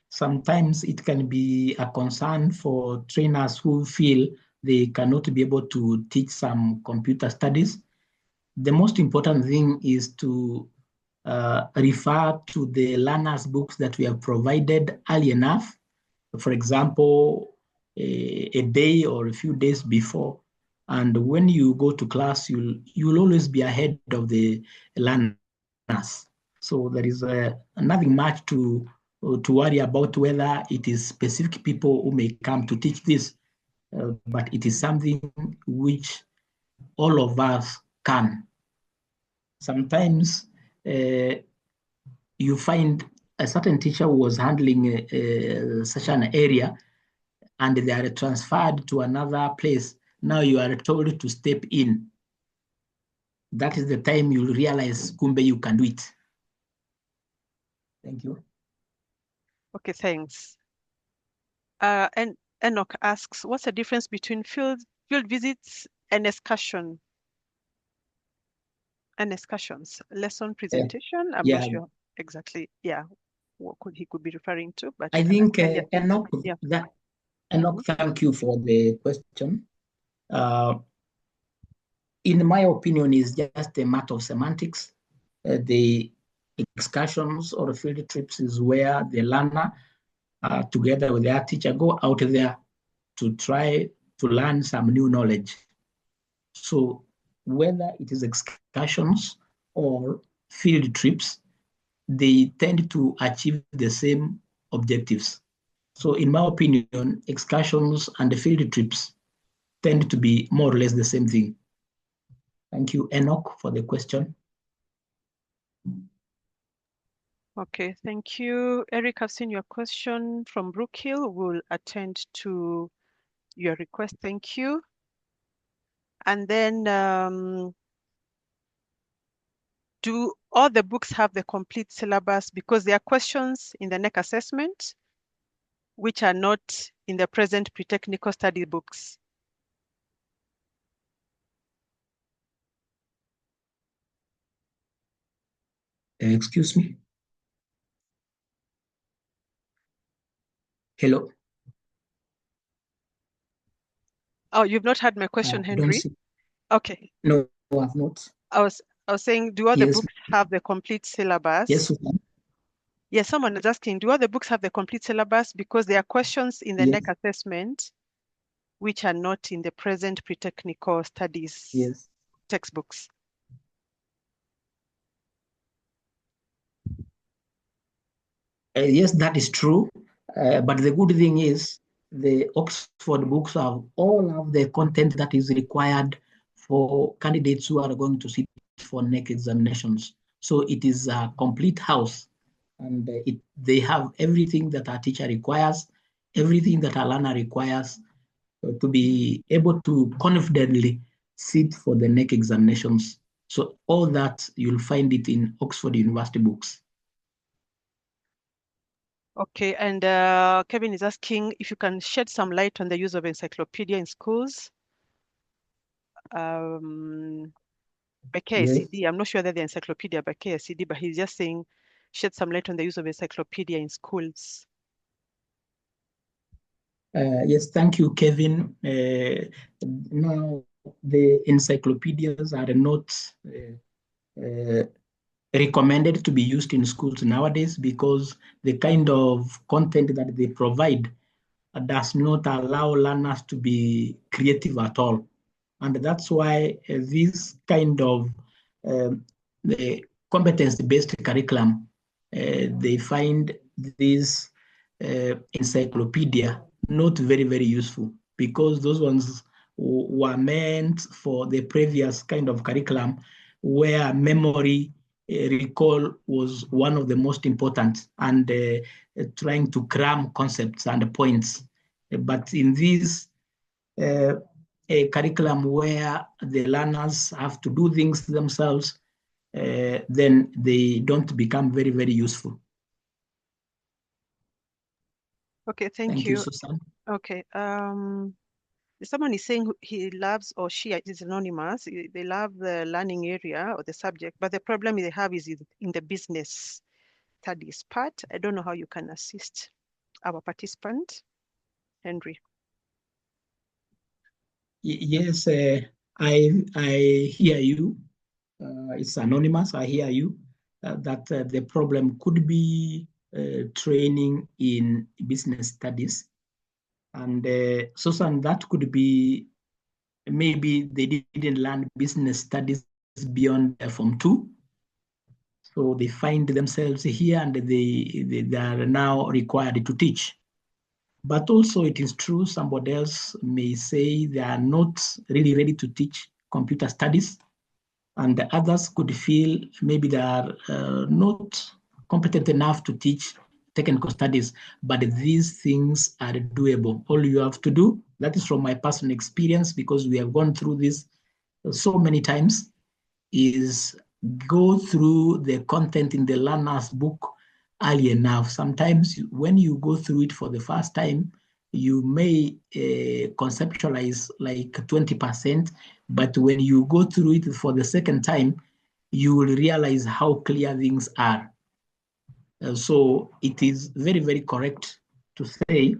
sometimes it can be a concern for trainers who feel they cannot be able to teach some computer studies. The most important thing is to refer to the learners' books that we have provided early enough. For example, a day or a few days before. And when you go to class, you'll always be ahead of the learners. So there is nothing much to worry about whether it is specific people who may come to teach this, but it is something which all of us can. Sometimes you find a certain teacher was handling such an area and they are transferred to another place. Now you are told to step in. That is the time you'll realize, kumbe, you can do it. Thank you. Okay, thanks. And Enoch asks, what's the difference between field visits and excursion? And excursions, lesson presentation? I'm not sure exactly, what he could be referring to, but I think Enoch, Enoch, thank you for the question. In my opinion, is just a matter of semantics. The excursions or field trips is where the learner, together with their teacher, go out there to try to learn some new knowledge. So whether it is excursions or field trips, they tend to achieve the same objectives. So in my opinion, excursions and the field trips tend to be more or less the same thing. Thank you, Enoch, for the question. Okay, thank you. Eric, I've seen your question from Brookhill. We'll attend to your request. Thank you. And then, do all the books have the complete syllabus? Because there are questions in the NEC assessment which are not in the present pre-technical study books. Excuse me. Hello. Oh, you've not had my question, Henry? Okay. No, I have not. I was saying, do all the books have the complete syllabus? Yes, Susan. Yes, someone is asking, do all the books have the complete syllabus? Because there are questions in the NEC assessment which are not in the present pre-technical studies textbooks. Yes, that is true. But the good thing is the Oxford books have all of the content that is required for candidates who are going to sit for NEC examinations. So it is a complete house, and they have everything that a teacher requires, everything that a learner requires to be able to confidently sit for the NEC examinations. So all that, you'll find it in Oxford University books. Okay, and Kevin is asking if you can shed some light on the use of encyclopedia in schools. By KICD, I'm not sure that the encyclopedia by KICD, but he's just saying shed some light on the use of encyclopedia in schools. Yes, thank you, Kevin. Now, the encyclopedias are not recommended to be used in schools nowadays because the kind of content that they provide does not allow learners to be creative at all. And that's why this kind of the competence-based curriculum, they find this encyclopedia not very, very useful because those ones were meant for the previous kind of curriculum where memory recall was one of the most important and trying to cram concepts and points. But in this a curriculum where the learners have to do things themselves, then they don't become very, very useful. Okay, thank Thank you, Susan. Okay. Someone is saying he loves, or she is anonymous. They love the learning area or the subject, but the problem they have is in the business studies part. I don't know how you can assist our participant, Henry. Yes, I hear you. It's anonymous. I hear you. That the problem could be training in business studies, and Susan, that could be maybe they didn't learn business studies beyond Form 2. So they find themselves here and they are now required to teach. But also it is true, somebody else may say they are not really ready to teach computer studies, and the others could feel maybe they are not competent enough to teach technical studies, but these things are doable. All you have to do, that is from my personal experience, because we have gone through this so many times, is go through the content in the learner's book early enough. Sometimes when you go through it for the first time, you may conceptualize like 20%, but when you go through it for the second time, you will realize how clear things are. So it is very, very correct to say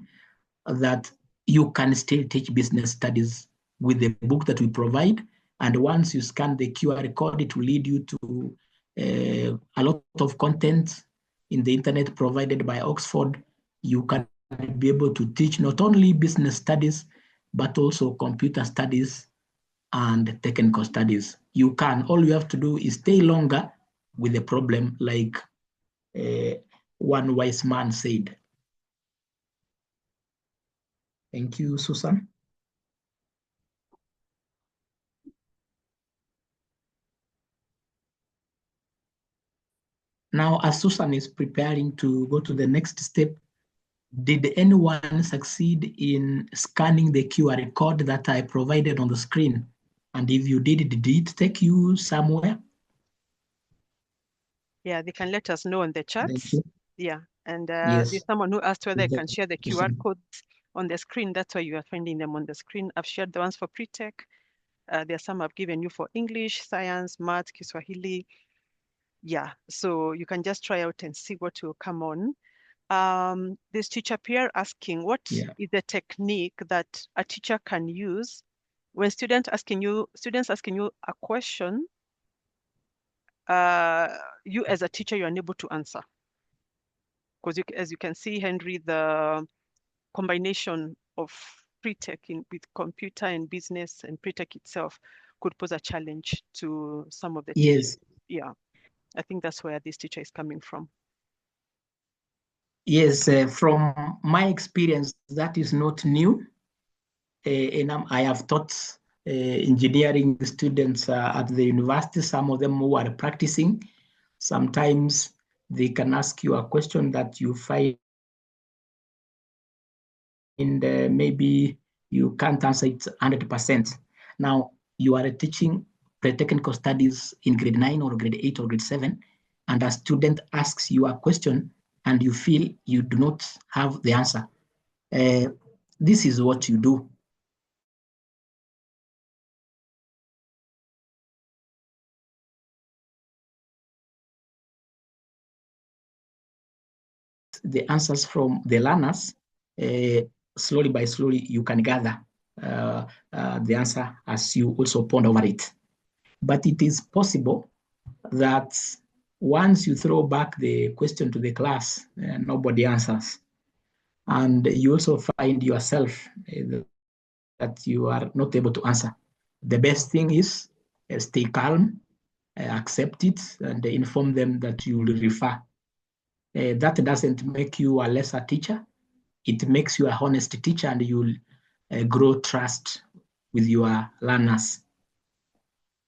that you can still teach business studies with the book that we provide. And once you scan the QR code, it will lead you to a lot of content in the internet provided by Oxford. You can be able to teach not only business studies, but also computer studies and technical studies. You can, all you have to do is stay longer with the problem, like one wise man said. Thank you, Susan. Now, as Susan is preparing to go to the next step, did anyone succeed in scanning the QR code that I provided on the screen? And if you did it take you somewhere? Yeah, they can let us know in the Thank chats. you. Yeah, and there's Yes. someone who asked whether I can share the QR Susan. codes on the screen. That's why you are finding them on the screen. I've shared the ones for pre-tech. There's some I've given you for English, science, math, Kiswahili. Yeah, so you can just try out and see what will come on. This teacher peer asking, what is the technique that a teacher can use when students asking you a question, you as a teacher, you're unable to answer? Because as you can see, Henry, the combination of pre-tech with computer and business and pre-tech itself could pose a challenge to some of the teachers. Yes. Yeah, I think that's where this teacher is coming from. Yes, from my experience, that is not new. And I have taught engineering students at the university, some of them who are practicing. Sometimes they can ask you a question that you find maybe you can't answer it 100%. Now, you are teaching pre-technical studies in grade 9 or grade 8 or grade 7, and a student asks you a question and you feel you do not have the answer. This is what you do. The answers from the learners, slowly by slowly, you can gather the answer as you also ponder over it. But it is possible that once you throw back the question to the class, nobody answers. And you also find yourself that you are not able to answer. The best thing is stay calm, accept it, and inform them that you will refer. That doesn't make you a lesser teacher. It makes you a honest teacher, and you'll grow trust with your learners.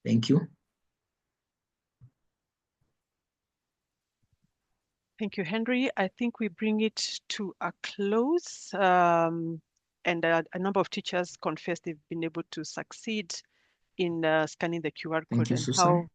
Thank you. Thank you, Henry. I think we bring it to a close. And a number of teachers confess they've been able to succeed in scanning the QR code Thank you, and Susan. how